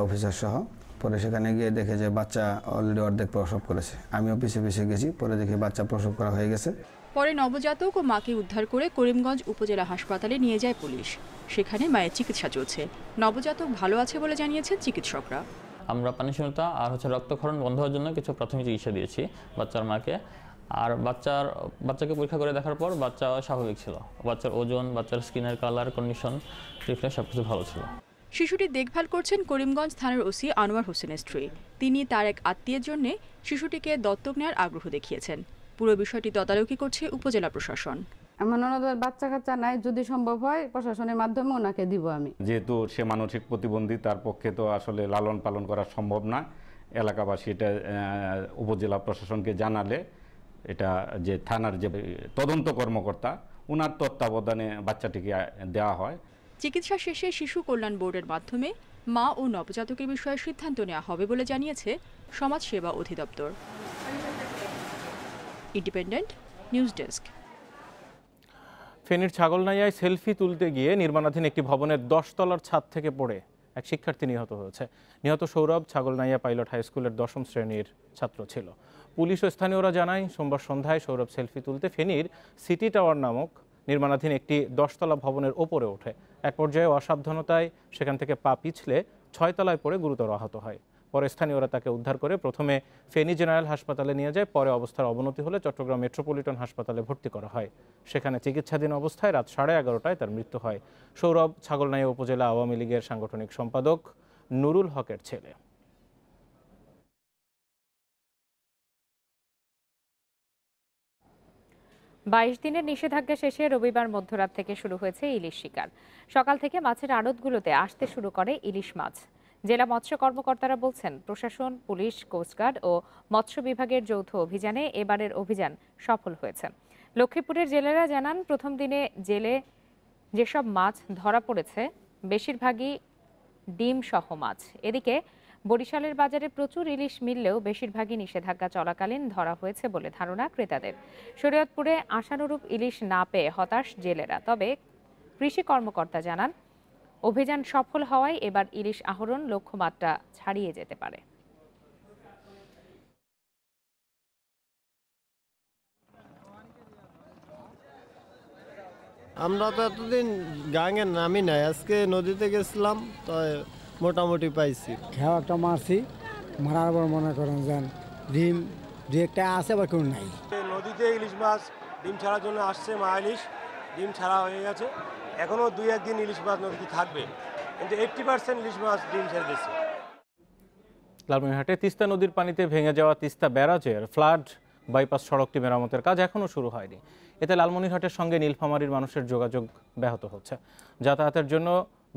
অফিসার সহ। পরে সেখানে গিয়ে দেখে যে বাচ্চা অলরেডি অর্ধেক প্রসব করেছে। আমিও পিছিয়ে গেছি, পরে দেখি বাচ্চা প্রসব করা হয়ে গেছে। পরে নবজাতক ও মাকে উদ্ধার করে করিমগঞ্জ উপজেলা হাসপাতালে নিয়ে যায় পুলিশ। সেখানে মায়ের চিকিৎসা চলছে। নবজাতক ভালো আছে বলে জানিয়েছেন চিকিৎসকরা। আমরা পানিশূন্যতা আর রক্তক্ষরণ বন্ধ হওয়ার জন্য কিছু প্রাথমিক চিকিৎসা দিয়েছি বাচ্চার মাকে। আর বাচ্চাকে পরীক্ষা করে দেখার পর বাচ্চা স্বাভাবিক ছিল। বাচ্চার ওজন, বাচ্চার স্কিনের কালার, কন্ডিশন, রিফ্লেক্স সবকিছু ভালো ছিল। শিশুটি দেখভাল করছেন করিমগঞ্জ থানার ওসি আনোয়ার হোসেনের স্ত্রী। তিনি তার এক আত্মীয়ের জন্য শিশুটিকে দত্তক নেওয়ার আগ্রহ দেখিয়েছেন। পুরো বিষয়টি তদারকি করছে উপজেলা প্রশাসন। এমন ওনাদের বাচ্চা কাচ্চা নাই, যদি সম্ভব হয় প্রশাসনের মাধ্যমে ওনাকে দিব আমি। যেহেতু সে মানসিক প্রতিবন্ধী, তার পক্ষে তো আসলে লালন পালন করা সম্ভব না। এলাকাবাসী এটা উপজেলা প্রশাসনকে জানালে এটা যে থানার যে তদন্ত কর্মকর্তা, ওনার তত্ত্বাবধানে বাচ্চাটিকে দেওয়া হয়। চিকিৎসা শেষে শিশু কল্যাণ বোর্ডের মাধ্যমে মা ও নবজাতকের বিষয়ে সিদ্ধান্ত নেওয়া হবে বলে জানিয়েছে সমাজ সেবা অধিদপ্তর। Independent News desk. ফেনীর ছাগলনাইয়ায় সেলফি তুলতে গিয়ে নির্মাণাধীন একটি ভবনের 10 তলার ছাদ থেকে পড়ে এক শিক্ষার্থী নিহত হয়েছে। নিহত সৌরভ ছাগলনাইয়া পাইলট হাই স্কুলের 10ম শ্রেণীর ছাত্র ছিল। পুলিশ ও স্থানীয়রা জানায় সোমবার সন্ধ্যায় সৌরভ সেলফি তুলতে ফেনীর সিটি টাওয়ার নামক নির্মাণাধীন একটি 10 তলা ভবনের ওপরে ওঠে। এক পর্যায়ে অসাবধানতায় সেখান থেকে পা পিছলে 6 তলায় পড়ে গুরুতর আহত হয়। পরে স্থানীয়রা তাকে উদ্ধার করে প্রথমে ফেনী জেনারেল হাসপাতালে নিয়ে যায়। পরে অবস্থার অবনতি হলে চট্টগ্রাম মেট্রোপলিটন হাসপাতালে ভর্তি করা হয়। সেখানে চিকিৎসাধীন অবস্থায় রাত 11:30টায় তার মৃত্যু হয়। সৌরভ ছাগলনাইয়া উপজেলা আওয়ামী লীগের সাংগঠনিক সম্পাদক নুরুল হকের ছেলে। বাইশ দিনের নিষেধাজ্ঞা শেষে রবিবার মধ্যরাত থেকে শুরু হয়েছে ইলিশ শিকার। সকাল থেকে মাছের আড়তগুলোতে আসতে শুরু করে ইলিশ মাছ। জেলা মৎস্য কর্মকর্তারা বলছেন, প্রশাসন, পুলিশ, কোস্টগার্ড ও মৎস্য বিভাগের যৌথ অভিযানে এবারের অভিযান সফল হয়েছে। লক্ষ্মীপুরের জেলেরা জানান, প্রথম দিনে জেলে যেসব মাছ ধরা পড়েছে বেশিরভাগই ডিম সহ মাছ। এদিকে বরিশালের বাজারে প্রচুর ইলিশ মিললেও বেশিরভাগই নিষেধাজ্ঞা চলাকালীন ধরা হয়েছে বলে ধারণা ক্রেতাদের। শরীয়তপুরে আশানুরূপ ইলিশ না পেয়ে হতাশ জেলেরা। তবে কৃষি কর্মকর্তা জানান, অভিযান সফল হওয়ায় এবার ইলিশ আহরণ লক্ষ্যমাত্রা ছাড়িয়ে যেতে পারে। আমরা তো এতদিন গাঙের নামই নাই, আজকে নদীতে গেছিলাম তো মোটামুটি পাইছি। খেয়া একটা মারছি, মারার পর মনে করেন যেন ডিম দু একটা আছে বা কেউ নাই। নদীতে ইলিশ মাছ ডিম ছাড়ার জন্য আসছে, মা ইলিশ ডিম ছাড়া হয়ে গেছে। এখনো 2-1 দিন ইলিশ মাছ নদীতে থাকবে, কিন্তু 80% ইলিশ মাছ ডিম ছেড়ে দিচ্ছে। লালমনিরহাটে তিস্তা নদীর পানিতে ভেঙে যাওয়া তিস্তা ব্যারাজের ফ্লাড বাইপাস সড়কটি মেরামতের কাজ এখনও শুরু হয়নি। এতে লালমনিরহাটের সঙ্গে নীলফামারীর মানুষের যোগাযোগ ব্যাহত হচ্ছে। যাতায়াতের জন্য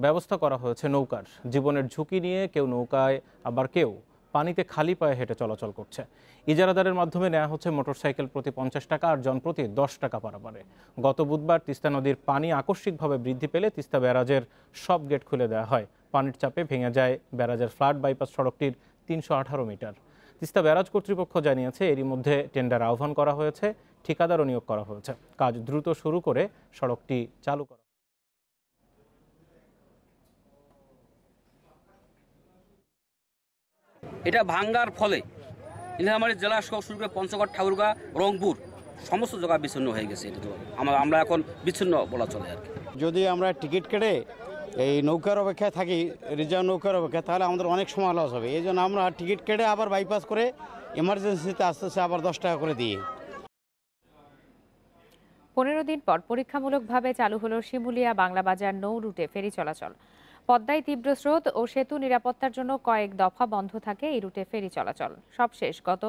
ব্যবস্থা করা হয়েছে নৌকার। জীবনের ঝুঁকি নিয়ে কেউ নৌকায়, আবার কেউ পানিতে খালি পায়ে হেঁটে চলাচল করছে। ইজারাদারের মাধ্যমে নেওয়া হচ্ছে মোটরসাইকেল প্রতি 50 টাকা আর জনপ্রতি 10 টাকা পারাপারে। গত বুধবার তিস্তা নদীর পানি আকস্মিকভাবে বৃদ্ধি পেলে তিস্তা ব্যারাজের সব গেট খুলে দেওয়া হয়। পানির চাপে ভেঙে যায় ব্যারাজের ফ্লাড বাইপাস সড়কটির 318 মিটার। তিস্তা ব্যারাজ কর্তৃপক্ষ জানিয়েছে, এরই মধ্যে টেন্ডার আহ্বান করা হয়েছে, ঠিকাদারও নিয়োগ করা হয়েছে। কাজ দ্রুত শুরু করে সড়কটি চালু করা। এটা ভাঙ্গার ফলে নীলফামারী জেলা সহ শুরু করে পঞ্চগড়, ঠাকুরগাঁ, রংপুর সমস্ত জায়গা বিচ্ছিন্ন হয়ে গেছে। এটা তো আমরা এখন বিচ্ছিন্ন বলা চলে আর কি। যদি আমরা টিকিট কেটে এই নৌকার অপেক্ষায় থাকি, রিজার্ভ নৌকার অপেক্ষায়, তাহলে আমাদের অনেক সময় লস হবে। এই জন্য আমরা টিকিট কেটে আবার বাইপাস করে এমার্জেন্সিতে আস্তে আস্তে আবার 10 টাকা করে দিই। 15 দিন পর পরীক্ষামূলকভাবে চালু হলো শিমুলিয়া বাংলাবাজার নৌ রুটে ফেরি চলাচল। পদ্মায় তীব্র স্রোত ও সেতু নিরাপত্তার জন্য কয়েক দফা বন্ধ থাকে এই রুটে ফেরি চলাচল। সবশেষ গত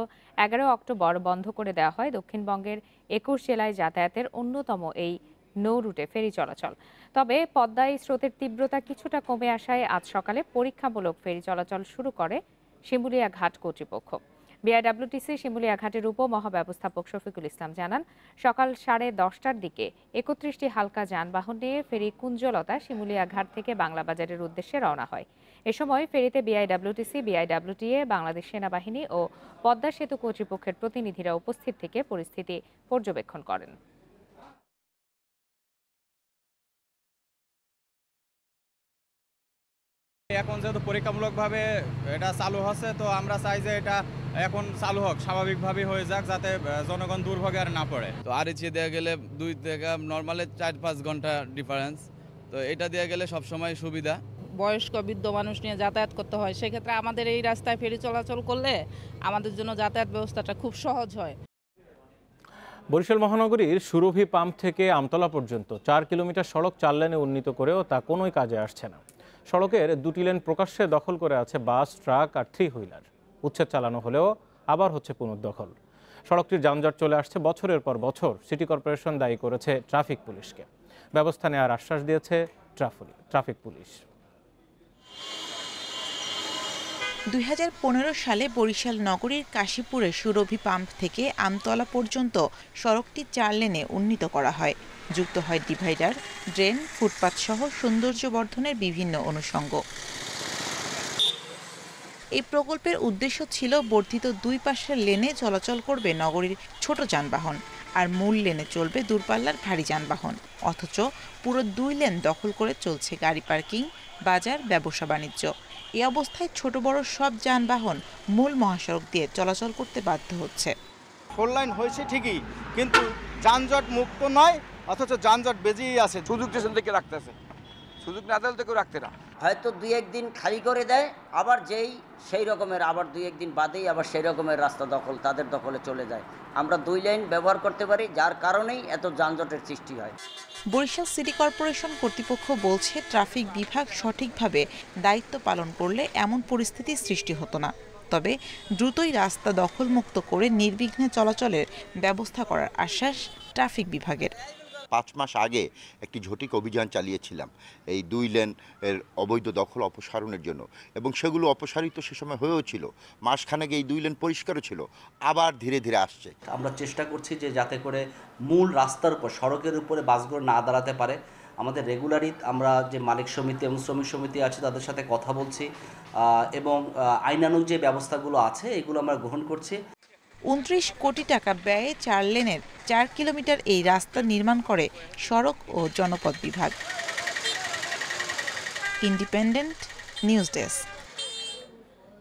11 অক্টোবর বন্ধ করে দেওয়া হয় দক্ষিণবঙ্গের 21 জেলায় যাতায়াতের অন্যতম এই নৌ রুটে ফেরি চলাচল। তবে পদ্মায় স্রোতের তীব্রতা কিছুটা কমে আসায় আজ সকালে পরীক্ষামূলক ফেরি চলাচল শুরু করে শিমুলিয়া ঘাট কর্তৃপক্ষ। বিআইডব্লিউটিসি শিমুলিয়া ঘাটের উপমহাব্যবস্থাপক শফিকুল ইসলাম জানান, সকাল 10:30টার দিকে 31টি হালকা যানবাহন নিয়ে ফেরি কুঞ্জলতা শিমুলিয়া ঘাট থেকে বাংলাবাজারের উদ্দেশ্যে রওনা হয়। এ সময় ফেরিতে বিআইডব্লিউটিসি, বিআইডব্লিউটিএ, বাংলাদেশ সেনাবাহিনী ও পদ্মা সেতু কর্তৃপক্ষের প্রতিনিধিরা উপস্থিত থেকে পরিস্থিতি পর্যবেক্ষণ করেন। এখন যেহেতু পরীক্ষামূলকভাবে এটা চালু হচ্ছে, তো আমরা চাই যে এটা এখন চালু হোক, স্বাভাবিকভাবে হয়ে যাক, যাতে জনগণ দুর্ভোগে আর না পড়ে। তো আর ইচ্ছে দেওয়া গেলে 2 থেকে নর্মালি 4-5 ঘন্টা ডিফারেন্স, তো এটা দেওয়া গেলে সবসময় সুবিধা। বয়স্ক বৃদ্ধ মানুষ নিয়ে যাতায়াত করতে হয়, সেক্ষেত্রে আমাদের এই রাস্তায় ফেরি চলাচল করলে আমাদের জন্য যাতায়াত ব্যবস্থাটা খুব সহজ হয়। বরিশাল মহানগরীর সুরভি পাম্প থেকে আমতলা পর্যন্ত 4 কিলোমিটার সড়ক 4 লেনে উন্নীত করেও তা কোনোই কাজে আসছে না। সড়কের 2টি লেন প্রকাশ্যে দখল করে আছে বাস, ট্রাক আর 3 হুইলার। উচ্ছেদ চালানো হলেও আবার হচ্ছে পুনর্দখল। সড়কটির যানজট চলে আসছে বছরের পর বছর। সিটি কর্পোরেশন দায়ী করেছে ট্রাফিক পুলিশকে। ব্যবস্থা নেওয়ার আশ্বাস দিয়েছে ট্রাফিক পুলিশ। 2015 সালে বরিশাল নগরীর কাশীপুরে সুরভি পাম্প থেকে আমতলা পর্যন্ত সড়কটি 4 লেনে উন্নীত করা হয়। যুক্ত হয় ডিভাইডার, ড্রেন, ফুটপাত সহ সৌন্দর্য বর্ধনের বিভিন্ন অনুষঙ্গ। এই প্রকল্পের উদ্দেশ্য ছিল বর্ধিত 2 পাশের লেনে চলাচল করবে নগরীর ছোট যানবাহন, আর মূল লেনে চলবে দূরপাল্লার ভারী যানবাহন। অথচ পুরো 2 লেন দখল করে চলছে গাড়ি পার্কিং, বাজার, ব্যবসা বাণিজ্য। এই অবস্থায় ছোট বড় সব যানবাহন মূল মহাসড়ক দিয়ে চলাচল করতে বাধ্য হচ্ছে। 4 লাইন হয়েছে ঠিকই, কিন্তু যানজট মুক্ত নয়, অথচ যানজট বেজেই আছে। সুযোগ স্টেশন থেকে রাখতেছে, সুযোগ না দিলে তো কেউ রাখতে না। হয়তো 2-1 দিন খালি করে দেয়, আবার সেই রকমের আবার 2-1 দিন বাদেই আবার সেই রকমের রাস্তা তাদের দখলে চলে যায়। আমরা 2 লাইন ব্যবহার করতে পারি, যার কারণেই এত যানজটের সৃষ্টি হয়। বরিশাল সিটি কর্পোরেশন কর্তৃপক্ষ বলছে ট্রাফিক বিভাগ সঠিকভাবে দায়িত্ব পালন করলে এমন পরিস্থিতি সৃষ্টি হতো না। তবে দ্রুতই রাস্তা দখলমুক্ত করে নির্বিঘ্নে চলাচলের ব্যবস্থা করার আশ্বাস ট্রাফিক বিভাগের। 5 মাস আগে একটি ঝটিক অভিযান চালিয়েছিলাম এই 2 লেন এর অবৈধ দখল অপসারণের জন্য, এবং সেগুলো অপসারিত সে সময় হয়েও ছিল। মাসখানেক এই 2 লেন পরিষ্কারও ছিল, আবার ধীরে ধীরে আসছে। আমরা চেষ্টা করছি যে যাতে করে মূল রাস্তার উপর, সড়কের উপরে বাসগুলো না দাঁড়াতে পারে। আমাদের রেগুলারই আমরা যে মালিক সমিতি এবং শ্রমিক সমিতি আছে তাদের সাথে কথা বলছি, এবং আইনানুগ যে ব্যবস্থাগুলো আছে এগুলো আমরা গ্রহণ করছি। 29 কোটি টাকা ব্যয়ে 4 লেনের 4 কিলোমিটার এই রাস্তা নির্মাণ করে সড়ক ও জনপথ বিভাগ। Independent News desk.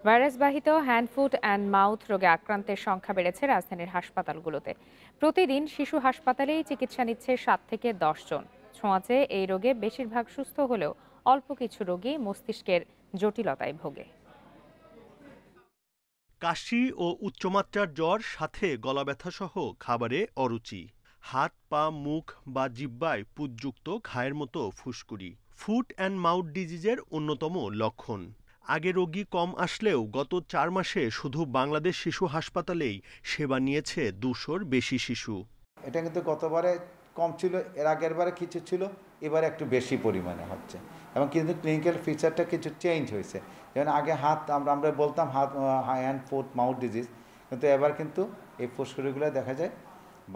ভাইরাসবাহিত হ্যান্ড, ফুট অ্যান্ড মাউথ রোগে আক্রান্তের সংখ্যা বেড়েছে রাজধানীর হাসপাতালগুলোতে। প্রতিদিন শিশু হাসপাতালেই চিকিৎসা নিচ্ছে 7 থেকে 10 জন। ছোঁয়াচে এই রোগে বেশিরভাগ সুস্থ হলেও অল্প কিছু রোগী মস্তিষ্কের জটিলতায় ভোগে। কাশি ও উচ্চমাত্রার জ্বর, সাথে গলা ব্যথা সহ খাবারে অরুচি, হাত, পা, মুখ বা জিহ্বায় পুঁজযুক্ত ঘায়ের মতো ফুসকুড়ি ফুট অ্যান্ড মাউথ ডিজিজের অন্যতম লক্ষণ। আগে রোগী কম আসলেও গত 4 মাসে শুধু বাংলাদেশ শিশু হাসপাতালেই সেবা নিয়েছে 200-র বেশি শিশু। এটা কিন্তু গতবারে কম ছিল, এর আগের বারে কিছু ছিল, এবারে একটু বেশি পরিমাণে হচ্ছে, এবং কিন্তু ক্লিনিক্যাল ফিচারটা কিছু চেঞ্জ হয়েছে। যেমন আগে হাত আমরা বলতাম হাত, হ্যান্ড, ফুট, মাউথ ডিজিজ, কিন্তু এবার কিন্তু এই ফুসকুড়িগুলো দেখা যায়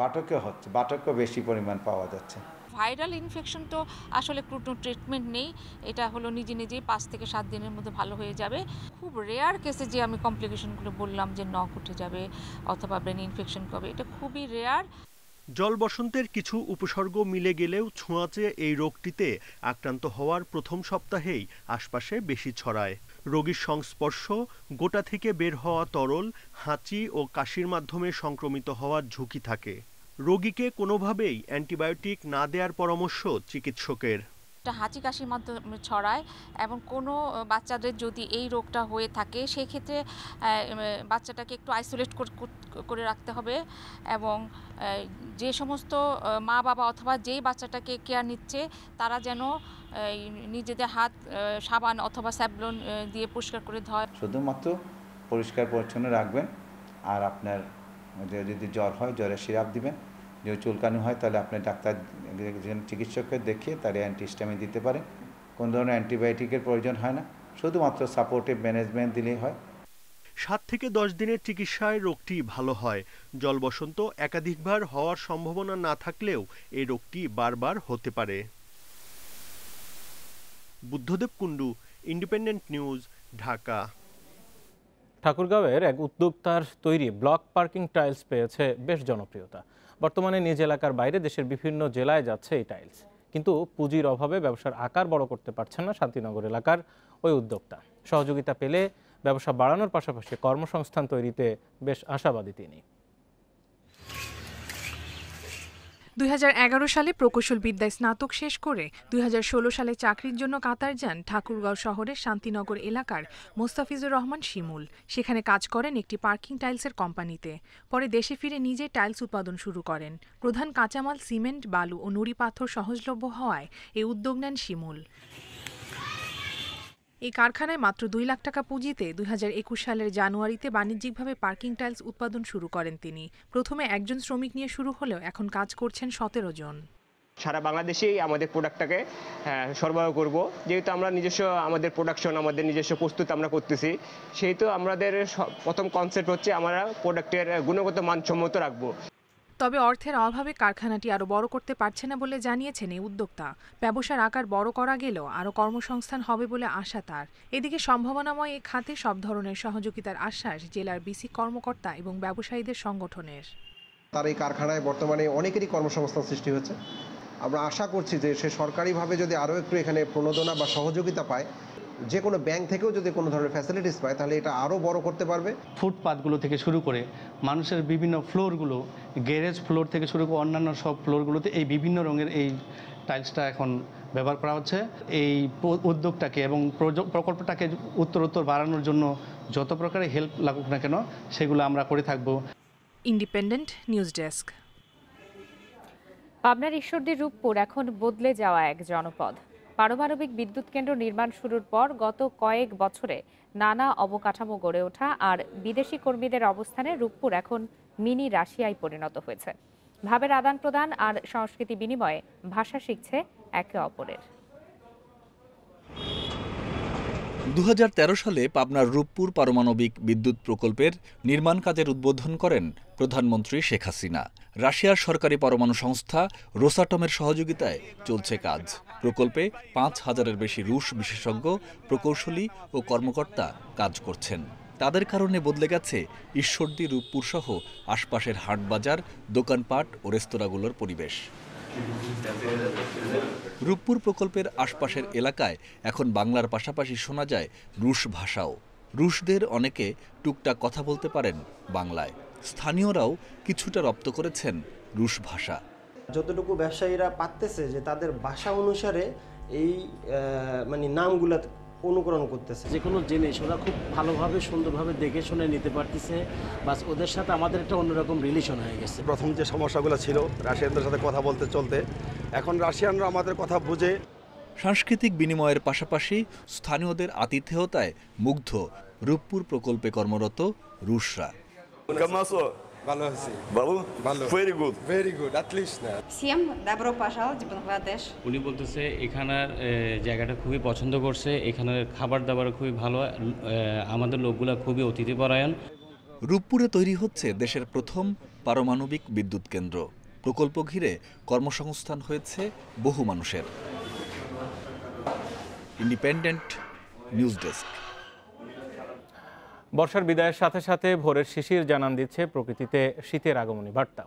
বাটকেও হচ্ছে, বাটকেও বেশি পরিমাণ পাওয়া যাচ্ছে। ভাইরাল ইনফেকশন তো আসলে কোনো ট্রিটমেন্ট নেই, এটা হলো নিজে নিজেই 5 থেকে 7 দিনের মধ্যে ভালো হয়ে যাবে। খুব রেয়ার কেসে যে আমি কমপ্লিকেশনগুলো বললাম যে নখ উঠে যাবে অথবা ব্রেন ইনফেকশন হবে, এটা খুবই রেয়ার। জল বসন্তের কিছু উপসর্গ মিলে গেলেও ছোঁয়াচে এই রোগটিতে আক্রান্ত হওয়ার প্রথম সপ্তাহেই আশপাশে বেশি ছড়ায়। রোগীর সংস্পর্শ, গোটা থেকে বের হওয়া তরল, হাঁচি ও কাশির মাধ্যমে সংক্রমিত হওয়ার ঝুঁকি থাকে। রোগীকে কোনোভাবেই অ্যান্টিবায়োটিক না দেওয়ার পরামর্শ চিকিৎসকের। এটা হাঁচি কাশির মাধ্যমে ছড়ায়, এবং কোনো বাচ্চাদের যদি এই রোগটা হয়ে থাকে সেক্ষেত্রে বাচ্চাটাকে একটু আইসোলেট করে রাখতে হবে, এবং যে সমস্ত মা বাবা অথবা যেই বাচ্চাটাকে কেয়ার নিচ্ছে তারা যেন নিজেদের হাত সাবান অথবা স্যাভলন দিয়ে পরিষ্কার করে ধোয়। শুধুমাত্র পরিষ্কার পরিচ্ছন্ন রাখবেন, আর আপনার যদি জ্বর হয় জ্বরের সিরাপ দিবেন, যদি চুলকানি হয় তাহলে আপনার ডাক্তার চিকিৎসককে দেখিয়ে তার অ্যান্টিহিস্টামিন দিতে পারেন। কোনো ধরনের অ্যান্টিবায়োটিকের প্রয়োজন হয় না, শুধুমাত্র সাপোর্টিভ ম্যানেজমেন্ট দিলেই হয়। 7 থেকে 10 দিনের চিকিৎসায় রোগটি ভালো হয়। জল বসন্ত একাধিকবার হওয়ার সম্ভাবনা না থাকলেও এই রোগটি বারবার হতে পারে। Buddhadeb Kundu, Independent News, Dhaka. ঠাকুরগাঁওয়ের এক উদ্যোক্তার তৈরি ব্লক পার্কিং টাইলস পেয়েছে বেশ জনপ্রিয়তা। বর্তমানে নিজ এলাকার বাইরে দেশের বিভিন্ন জেলায় যাচ্ছে এই টাইলস, কিন্তু পুঁজির অভাবে ব্যবসার আকার বড় করতে পারছেন না শান্তিনগর এলাকার ওই উদ্যোক্তা। সহযোগিতা পেলে ব্যবসা বাড়ানোর পাশাপাশি কর্মসংস্থান তৈরিতে বেশ আশাবাদী তিনি। 2011 সালে প্রকৌশল বিদ্যায় স্নাতক শেষ করে 2016 সালে চাকরির জন্য কাতার যান ঠাকুরগাঁও শহরের শান্তিনগর এলাকার মোস্তাফিজুর রহমান শিমুল। সেখানে কাজ করেন একটি পার্কিং টাইলসের কোম্পানিতে। পরে দেশে ফিরে নিজে টাইলস উৎপাদন শুরু করেন। প্রধান কাঁচামাল সিমেন্ট, বালু ও নুড়ি পাথর সহজলভ্য হওয়ায় এই উদ্যোগ নেন শিমুল। এই কারখানায় মাত্র 2 লাখ টাকা পুঁজিতে 2021 সালের জানুয়ারিতে বাণিজ্যিকভাবে পার্কিং টাইলস উৎপাদন শুরু করেন তিনি। প্রথমে একজন শ্রমিক নিয়ে শুরু হলেও এখন কাজ করছেন 17 জন। সারা বাংলাদেশেই আমাদের প্রোডাক্টটাকে সরবরাহ করব, যেহেতু আমরা নিজস্ব আমাদের প্রোডাকশন, আমাদের নিজস্ব প্রস্তুত আমরা করতেছি, সেহেতু আমাদের প্রথম কনসেপ্ট হচ্ছে আমরা প্রোডাক্টের গুণগত মানসম্মত রাখবো। তবে অর্থের অভাবে কারখানাটি আরও বড় করতে পারছে না বলে জানিয়েছেন এই উদ্যোক্তা। ব্যবসার আকার বড় করা গেলেও আরও কর্মসংস্থান হবে বলে আশা তার। এদিকে সম্ভাবনাময় এই খাতে সব ধরনের সহযোগিতার আশ্বাস জেলার বিসি কর্মকর্তা এবং ব্যবসায়ীদের সংগঠনের। তার এই কারখানায় বর্তমানে অনেকেরই কর্মসংস্থান সৃষ্টি হচ্ছে। আমরা আশা করছি যে সে সরকারিভাবে যদি আরও একটু এখানে প্রণোদনা বা সহযোগিতা পায়, যে কোনো ব্যাংক থেকেও যদি কোনো ধরনের ফ্যাসিলিটিস পায়, তাহলে এটা আরও বড় করতে পারবে। ফুটপাথগুলো থেকে শুরু করে মানুষের বিভিন্ন ফ্লোরগুলো, গ্যারেজ ফ্লোর থেকে শুরু করে অন্যান্য সব ফ্লোরগুলোতে এই বিভিন্ন রঙের এই টাইলসটা এখন ব্যবহার করা হচ্ছে। এই উদ্যোগটাকে এবং প্রকল্পটাকে উত্তরোত্তর বাড়ানোর জন্য যত প্রকারের হেল্প লাগুক না কেন সেগুলো আমরা করে থাকব। Independent News desk. পাবনার ঈশ্বরদীর রূপপুর এখন বদলে যাওয়া এক জনপদ। পারমাণবিক বিদ্যুৎ কেন্দ্র নির্মাণ শুরুর পর গত কয়েক বছরে নানা অবকাঠামো গড়ে ওঠা আর বিদেশি কর্মীদের অবস্থানে রূপপুর এখন মিনি রাশিয়ায় পরিণত হয়েছে। ভাবের আদান প্রদান আর সংস্কৃতি বিনিময়ে ভাষা শিখছে একে অপরের। 2013 সালে পাবনার রূপপুর পারমাণবিক বিদ্যুৎ প্রকল্পের নির্মাণ কাজের উদ্বোধন করেন প্রধানমন্ত্রী শেখ হাসিনা। রাশিয়ার সরকারি পরমাণু সংস্থা রোসাটমের সহযোগিতায় চলছে কাজ। প্রকল্পে 5000-এর বেশি রুশ বিশেষজ্ঞ, প্রকৌশলী ও কর্মকর্তা কাজ করছেন। তাদের কারণে বদলে গেছে ঈশ্বরদী, রূপপুর সহ আশপাশের হাটবাজার, দোকানপাট ও রেস্তোরাঁগুলোর পরিবেশ। রূপপুর প্রকল্পের আশপাশের এলাকায় এখন বাংলার পাশাপাশি শোনা যায় রুশ ভাষাও। রুশদের অনেকে টুকটাক কথা বলতে পারেন বাংলায়। স্থানীয়রাও কিছুটা রপ্ত করেছেন রুশ ভাষা। যতটুকু ব্যবসায়ীরা পারতেছে যে তাদের ভাষা অনুসারে এই নামগুলা অনুকরণ করতেছে। যে কোনো জিনিস ওরা খুব ভালোভাবে সুন্দরভাবে দেখে শুনে নিতে পারতেছে, বাস ওদের সাথে আমাদের একটা অন্যরকম রিলেশন হয়ে গেছে। প্রথম যে সমস্যাগুলো ছিল রাশিয়ানদের সাথে কথা বলতে চলতে, এখন রাশিয়ানরা আমাদের কথা বুঝে। সাংস্কৃতিক বিনিময়ের পাশাপাশি স্থানীয়দের আতিথেয়তায় মুগ্ধ রূপপুর প্রকল্পে কর্মরত রুশরা। ভালো আছি। ভালো। Very good. Very good. At least না। Всем добро пожаловать в Бангладеш। উনি বলতেছে এখানের জায়গাটা খুবই পছন্দ করছে, এখানের খাবার দাবার খুবই ভালো, আমাদের লোকগুলা খুবই অতিথিপরায়ণ। রূপপুরে তৈরি হচ্ছে দেশের প্রথম পারমাণবিক বিদ্যুৎ কেন্দ্র। প্রকল্প ঘিরে কর্মসংস্থান হয়েছে বহু মানুষের। Independent News desk. বর্ষার বিদায়ের সাথে সাথে ভোরের শিশির জানান দিচ্ছে প্রকৃতিতে শীতের আগমনী বার্তা।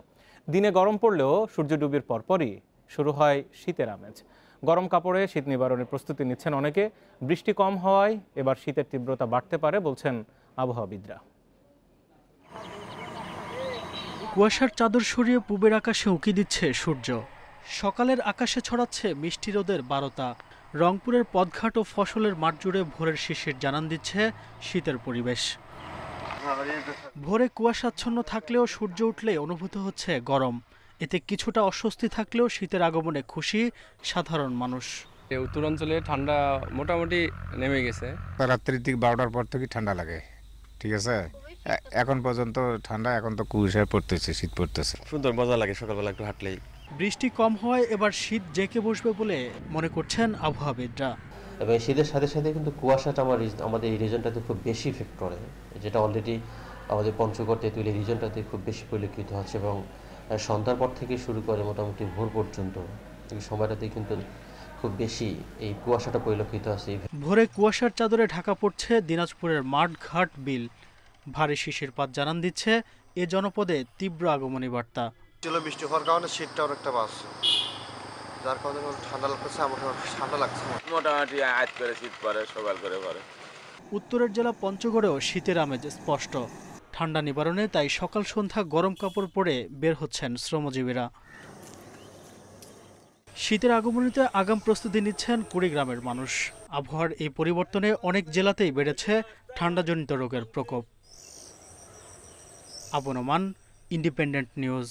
দিনে গরম পড়লেও সূর্য ডুবির পরপরই শুরু হয় শীতের আমেজ। গরম কাপড়ে শীত নিবারণের প্রস্তুতি নিচ্ছেন অনেকে। বৃষ্টি কম হওয়ায় এবার শীতের তীব্রতা বাড়তে পারে বলছেন আবহাওয়াবিদরা। কুয়াশার চাদর সরিয়ে পূবের আকাশে উঁকি দিচ্ছে সূর্য। সকালের আকাশে ছড়াচ্ছে মিষ্টি রোদের বারতা। রংপুরের পথঘাট ও ফসলের মাঠ জুড়ে ভোরের শিশির জানান দিচ্ছে শীতের পরিবেশ। ভোরে কুয়াশাচ্ছন্ন থাকলেও সূর্য উঠলে অনুভূত হচ্ছে গরম। এতে কিছুটা অস্বস্তি থাকলেও শীতের আগমনে খুশি সাধারণ মানুষ। উত্তরাঞ্চলে ঠান্ডা মোটামুটি নেমে গেছে। রাত্রির দিক 12টার পর থেকে ঠান্ডা লাগে, ঠিক আছে। এখন পর্যন্ত ঠান্ডা, এখন তো কুয়াশা পড়তেছে, শীত পড়তেছে। সুন্দর মজা লাগে সকালবেলা একটু হাঁটলেই। বৃষ্টি কম হওয়ায় এবার শীত জেঁকে বসবে বলে মনে করছেন আবহাওয়াবিদরা। এবং শীতের সাথে সাথে কিন্তু কুয়াশাটা আমাদের এই রিজনটাতে খুব বেশি ইফেক্ট করে, যেটা অলরেডি আমাদের পঞ্চগড় তেঁতুল এই রিজনটাতে খুব বেশি পরিলক্ষিত হচ্ছে। এবং সন্ধ্যার পর থেকে শুরু করে মোটামুটি ভোর পর্যন্ত এই সময়টাতে কিন্তু খুব বেশি এই কুয়াশাটা পরিলক্ষিত হচ্ছে। ভোরে কুয়াশার চাদরে ঢাকা পড়ছে দিনাজপুরের মাঠ, ঘাট, বিল। ভারী শিশিরপাত জানান দিচ্ছে এ জনপদে তীব্র আগমনী বার্তা। বৃষ্টি হওয়ার কারণে শীতটা অনেকটা বাড়ছে, যার কারণে ঠান্ডা লাগছে। আমার ঠান্ডা লাগছে মোটামুটি আজ করে শীত পরে, সকাল করে পরে। উত্তরের জেলা পঞ্চগড়েও শীতের আমেজ স্পষ্ট। ঠান্ডা নিবারণে তাই সকাল সন্ধ্যা গরম কাপড় পরে বের হচ্ছেন শ্রমজীবীরা। শীতের আগমনীতে আগাম প্রস্তুতি নিচ্ছেন কুড়িগ্রামের মানুষ। আবহাওয়ার এই পরিবর্তনে অনেক জেলাতেই বেড়েছে ঠান্ডাজনিত রোগের প্রকোপ। আবনমান, ইন্ডিপেন্ডেন্ট নিউজ।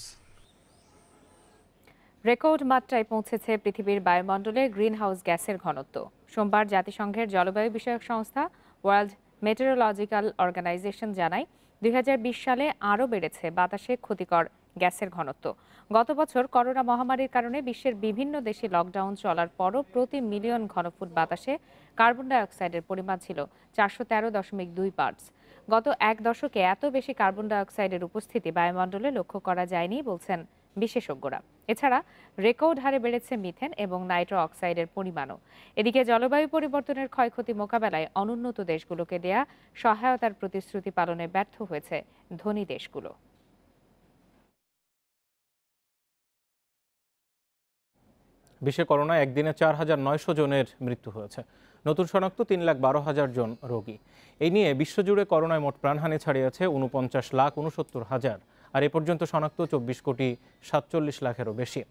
রেকর্ড মাত্রায় পৌঁছেছে পৃথিবীর বায়ুমণ্ডলে গ্রিনহাউস গ্যাসের ঘনত্ব। সোমবার জাতিসংঘের জলবায়ু বিষয়ক সংস্থা ওয়ার্ল্ড মেটেরোলজিক্যাল অর্গানাইজেশন জানায় 2020 সালে আরও বেড়েছে বাতাসে ক্ষতিকর গ্যাসের ঘনত্ব। গত বছর করোনা মহামারীর কারণে বিশ্বের বিভিন্ন দেশে লকডাউন চলার পরও প্রতি মিলিয়ন ঘনফুট বাতাসে কার্বন ডাই অক্সাইডের পরিমাণ ছিল 413.2 পার্টস। গত এক দশকে এত বেশি কার্বন ডাই অক্সাইডের উপস্থিতি বায়ুমণ্ডলে লক্ষ্য করা যায়নি বলছেন বিশেষজ্ঞরা। এছাড়া রেকর্ড হারে বেড়েছে মিথেন এবং নাইট্রো অক্সাইডের পরিমাণও। এদিকে জলবায়ু পরিবর্তনের ক্ষয়ক্ষতি মোকাবেলায় অনুন্নত দেশগুলোকে দেয়া সহায়তার প্রতিশ্রুতি পালনে ব্যর্থ হয়েছে ধনী দেশগুলো। বিশ্বে করোনায় একদিনে 4,900 জনের মৃত্যু হয়েছে। নতুন শনাক্ত 3,12,000 জন রোগী। এই নিয়ে বিশ্বজুড়ে করোনায় মোট প্রাণহানি ছাড়িয়েছে 49,69,000, আর এ পর্যন্ত শনাক্ত 24,47,00,000-এরও বেশি।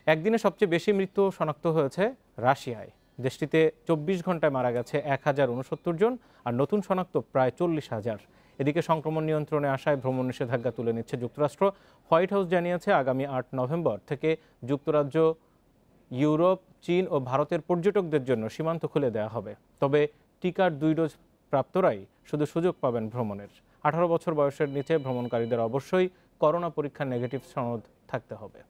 একদিনে সবচেয়ে বেশি মৃত্যু শনাক্ত হয়েছে রাশিয়ায়। দেশটিতে 24 ঘন্টায় মারা গেছে 1,069 জন, আর নতুন শনাক্ত প্রায় 40,000। এদিকে সংক্রমণ নিয়ন্ত্রণে আসায় ভ্রমণ নিষেধাজ্ঞা তুলে নিচ্ছে যুক্তরাষ্ট্র। হোয়াইট হাউস জানিয়েছে আগামী 8 নভেম্বর থেকে যুক্তরাজ্য, ইউরোপ, চীন ও ভারতের পর্যটকদের জন্য সীমান্ত খুলে দেওয়া হবে। তবে টিকার 2 ডোজ প্রাপ্তরাই শুধু সুযোগ পাবেন ভ্রমণের। 18 বছর বয়সের নিচে ভ্রমণকারীদের অবশ্যই করোনা পরীক্ষার নেগেটিভ সনদ থাকতে হবে।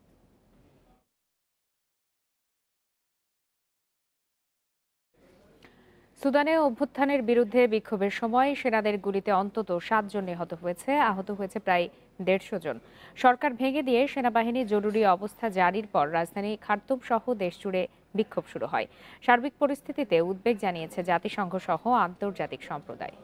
সুদানে অভ্যুত্থানের বিরুদ্ধে বিক্ষোভের সময় সেনাদের গুলিতে অন্তত 7 জন নিহত হয়েছে, আহত হয়েছে প্রায় 150 জন। সরকার ভেঙে দিয়ে সেনাবাহিনী জরুরি অবস্থা জারির পর রাজধানী খার্তুম সহ দেশজুড়ে বিক্ষোভ শুরু হয়। সার্বিক পরিস্থিতিতে উদ্বেগ জানিয়েছে জাতিসংঘ সহ আন্তর্জাতিক সম্প্রদায়।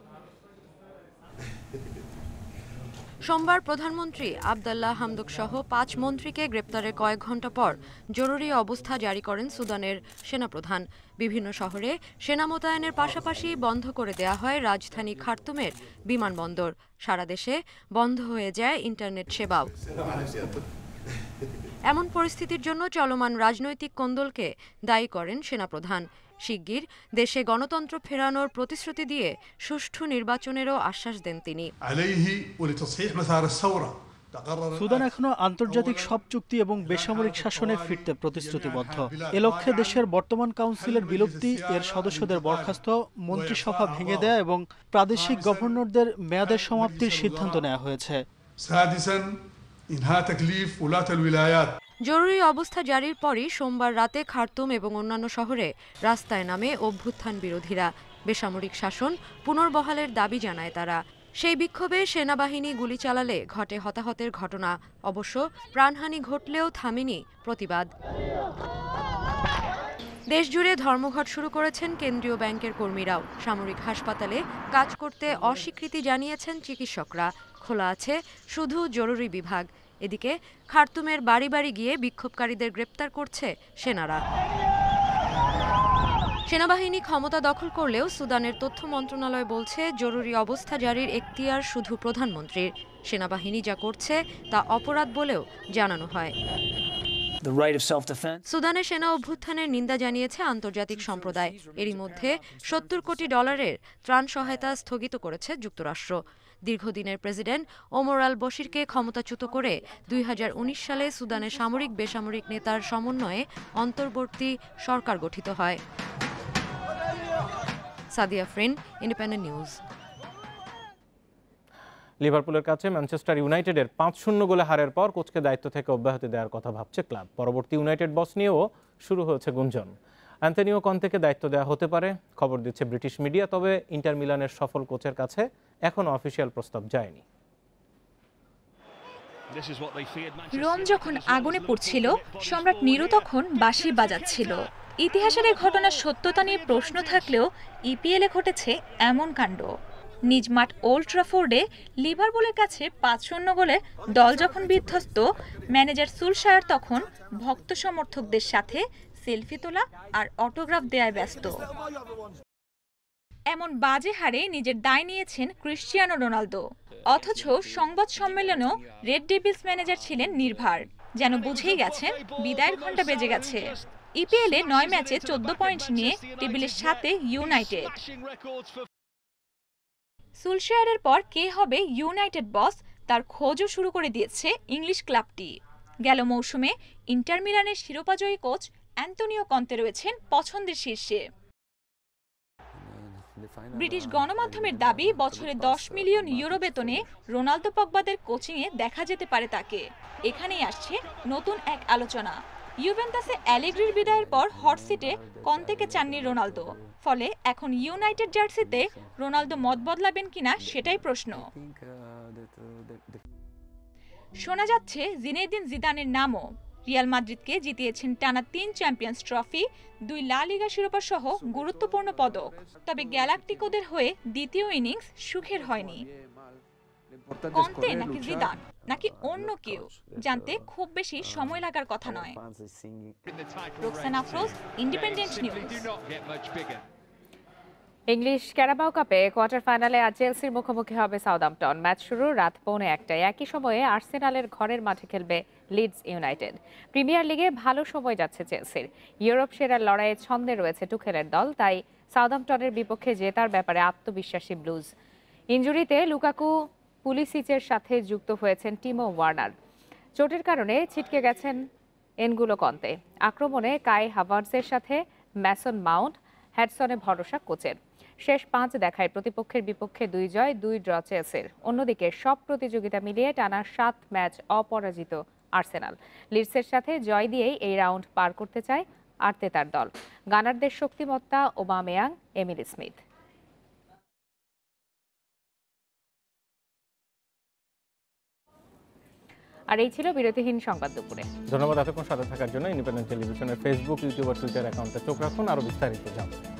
সোমবার প্রধানমন্ত্রী আবদুল্লাহ হামদক সহ 5 মন্ত্রীকে গ্রেপ্তারের কয়েক ঘণ্টা পর জরুরি অবস্থা জারি করেন সুদানের সেনাপ্রধান। বিভিন্ন শহরে সেনা মোতায়েনের পাশাপাশি বন্ধ করে দেয়া হয় রাজধানী খার্তুমের বিমানবন্দর। সারা দেশে বন্ধ হয়ে যায় ইন্টারনেট সেবাও। এমন পরিস্থিতির জন্য চলমান রাজনৈতিক কোন্দলকে দায়ী করেন সেনাপ্রধান। শিগগির দেশে গণতন্ত্র ফেরানোর প্রতিশ্রুতি দিয়ে সুষ্ঠু নির্বাচনেরও আশ্বাস দেন তিনি। সুদান এখনো আন্তর্জাতিক সব চুক্তি এবং বেসামরিক শাসনে ফিরতে প্রতিশ্রুতিবদ্ধ। এ লক্ষ্যে দেশের বর্তমান কাউন্সিলের বিলুপ্তি, এর সদস্যদের বরখাস্ত, মন্ত্রিসভা ভেঙে দেয়া এবং প্রাদেশিক গভর্নরদের মেয়াদের সমাপ্তির সিদ্ধান্ত নেওয়া হয়েছে। জরুরি অবস্থা জারির পরই সোমবার রাতে খার্তুম এবং অন্যান্য শহরে রাস্তায় নামে অভ্যুত্থান বিরোধীরা। বেসামরিক শাসন পুনর্বহালের দাবি জানায় তারা। সেই বিক্ষোভে সেনাবাহিনী গুলি চালালে ঘটে হতাহতের ঘটনা। অবশ্য প্রাণহানি ঘটলেও থামেনি প্রতিবাদ। দেশজুড়ে ধর্মঘট শুরু করেছেন কেন্দ্রীয় ব্যাংকের কর্মীরাও। সামরিক হাসপাতালে কাজ করতে অস্বীকৃতি জানিয়েছেন চিকিৎসকরা। খোলা আছে শুধু জরুরি বিভাগ। এদিকে খার্তুমের বাড়ি বাড়ি গিয়ে বিক্ষোভকারীদের গ্রেপ্তার করছে সেনারা। সেনাবাহিনী ক্ষমতা দখল করলেও সুদানের তথ্য মন্ত্রণালয় বলছে জরুরি অবস্থা জারির এখতিয়ার শুধু প্রধানমন্ত্রীর। সেনাবাহিনী যা করছে তা অপরাধ বলেও জানানো হয়। সুদানে সেনা অভ্যুত্থানের নিন্দা জানিয়েছে আন্তর্জাতিক সম্প্রদায়। এরই মধ্যে $70 কোটি ত্রাণ সহায়তা স্থগিত করেছে যুক্তরাষ্ট্র। দীর্ঘদিনের প্রেসিডেন্ট ওমর আল বশিরকে ক্ষমতাচ্যুত করে 2019 সালে সুদানের সামরিক বেসামরিক নেতার সমন্বয়ে অন্তর্বর্তী সরকার গঠিত হয়। Sadia ফ্রিন, independent news. লিভারপুলের কাছে ম্যানচেস্টার ইউনাইটেডের 5-0 গোলে হারের পর কোচকে দায়িত্ব থেকে অব্যাহতি দেওয়ার কথা ভাবছে ক্লাব। পরবর্তী ইউনাইটেড বস নিয়েও শুরু হয়েছে গুঞ্জন। অ্যান্তনিও কন্তেকে দায়িত্ব দেওয়া হতে পারে, খবর দিচ্ছে ব্রিটিশ মিডিয়া। তবে ইন্টার মিলানের সফল কোচের কাছে এখনও অফিসিয়াল প্রস্তাব যায়নি। রোম যখন আগুনে পুড়ছিল, সম্রাট নিরো তখন বাঁশি বাজাচ্ছিল। ইতিহাসের এই ঘটনার সত্যতা নিয়ে প্রশ্ন থাকলেও ইপিএলে ঘটেছে এমন কাণ্ড। নিজ মাঠ ওল্ড ট্রাফোর্ডে লিভারপুলের কাছে 5-0 গোলে দল যখন বিধ্বস্ত, ম্যানেজার সুলশায়ার তখন ভক্ত সমর্থকদের সাথে সেলফি তোলা আর অটোগ্রাফ দেয়ায় ব্যস্ত। এমন বাজে হারে নিজের দায় নিয়েছেন ক্রিশ্চিয়ানো রোনালদো। অথচ সংবাদ সম্মেলনেও রেড ডেভিলস ম্যানেজার ছিলেন নির্ভার, যেন বুঝেই গেছেন বিদায়ের ঘণ্টা বেজে গেছে। ইপিএলে 9 ম্যাচে 14 পয়েন্ট নিয়ে টেবিলের সাথে ইউনাইটেড। সুলশায়ারের পর কে হবে ইউনাইটেড বস, তার খোঁজও শুরু করে দিয়েছে ইংলিশ ক্লাবটি। গেল মৌসুমে ইন্টার মিলানের শিরোপাজয়ী কোচ অ্যান্তনিও কন্তে রয়েছেন পছন্দের শীর্ষে। ব্রিটিশ গণমাধ্যমের দাবি, বছরে 10 মিলিয়ন ইউরো বেতনে রোনালদো পগবাদের কোচিংয়ে দেখা যেতে পারে তাকে। এখানেই আসছে নতুন এক আলোচনা। ইউভেন্টাসে অ্যালেগ্রির বিদায়ের পর হট সিটে কন্তেকে চাননি রোনালদো। ফলে এখন ইউনাইটেড জার্সিতে রোনালদো মত বদলাবেন কিনা সেটাই প্রশ্ন। শোনা যাচ্ছে জিনেদিন জিদানের নামও। রিয়াল মাদ্রিদকে জিতিয়েছেন টানা 3 চ্যাম্পিয়ন্স ট্রফি, 2 লা লিগা শিরোপা সহ গুরুত্বপূর্ণ পদক। তবে গ্যালাকটিকোদের হয়ে দ্বিতীয় ইনিংস সুখের হয়নি। কন্তে নাকি জিদান নাকি অন্য কেউ জানতে খুব বেশি সময় লাগার কথা নয়। Roksana Afroz, Independent News. English Carabao কাপে কোয়ার্টার ফাইনালে আজ চেলসির মুখোমুখি হবে সাউদাম্পটন। ম্যাচ শুরু রাত 1:45। একই সময়ে আর্সেনালের ঘরের মাঠে খেলবে লিডস ইউনাইটেড। প্রিমিয়ার লিগে ভালো সময় যাচ্ছে চেলসির। ইউরোপ সেরার লড়াইয়ে ছন্দে রয়েছে টুখেলের দল, তাই সাউদাম্পটনের বিপক্ষে জেতার ব্যাপারে আত্মবিশ্বাসী ব্লুজ। ইনজুরিতে লুকাকু, পুলিসিচের সাথে যুক্ত হয়েছেন টিমো ওয়ার্নার। চোটের কারণে ছিটকে গেছেন এনগুলো কন্তে। আক্রমণে কাই হাভার্টসের সাথে ম্যাসন মাউন্ট, হ্যাডসনে ভরসা কোচের। শেষ 5 দেখায় প্রতিপক্ষের বিপক্ষে 2 জয় 2 ড্র চেলসির। অন্যদিকে সব প্রতিযোগিতা মিলিয়ে টানা 7 ম্যাচ অপরাজিত আর্সেনাল। লিডসের সাথে জয় দিয়েই এই রাউন্ড পার করতে চায় আর্তেতার দল। গানারদের শক্তিমত্তা ওবামেয়াং, এমিলি স্মিথ। আর এই ছিল বিরতিহীন সংবাদ দুপুরে। ধন্যবাদ এতক্ষণ সাথে থাকার জন্য। ইন্ডিপেন্ডেন্ট টেলিভিশনের ফেসবুক, ইউটিউব আর টুইটার অ্যাকাউন্টে চোখ রাখুন, আরও বিস্তারিত জানতে।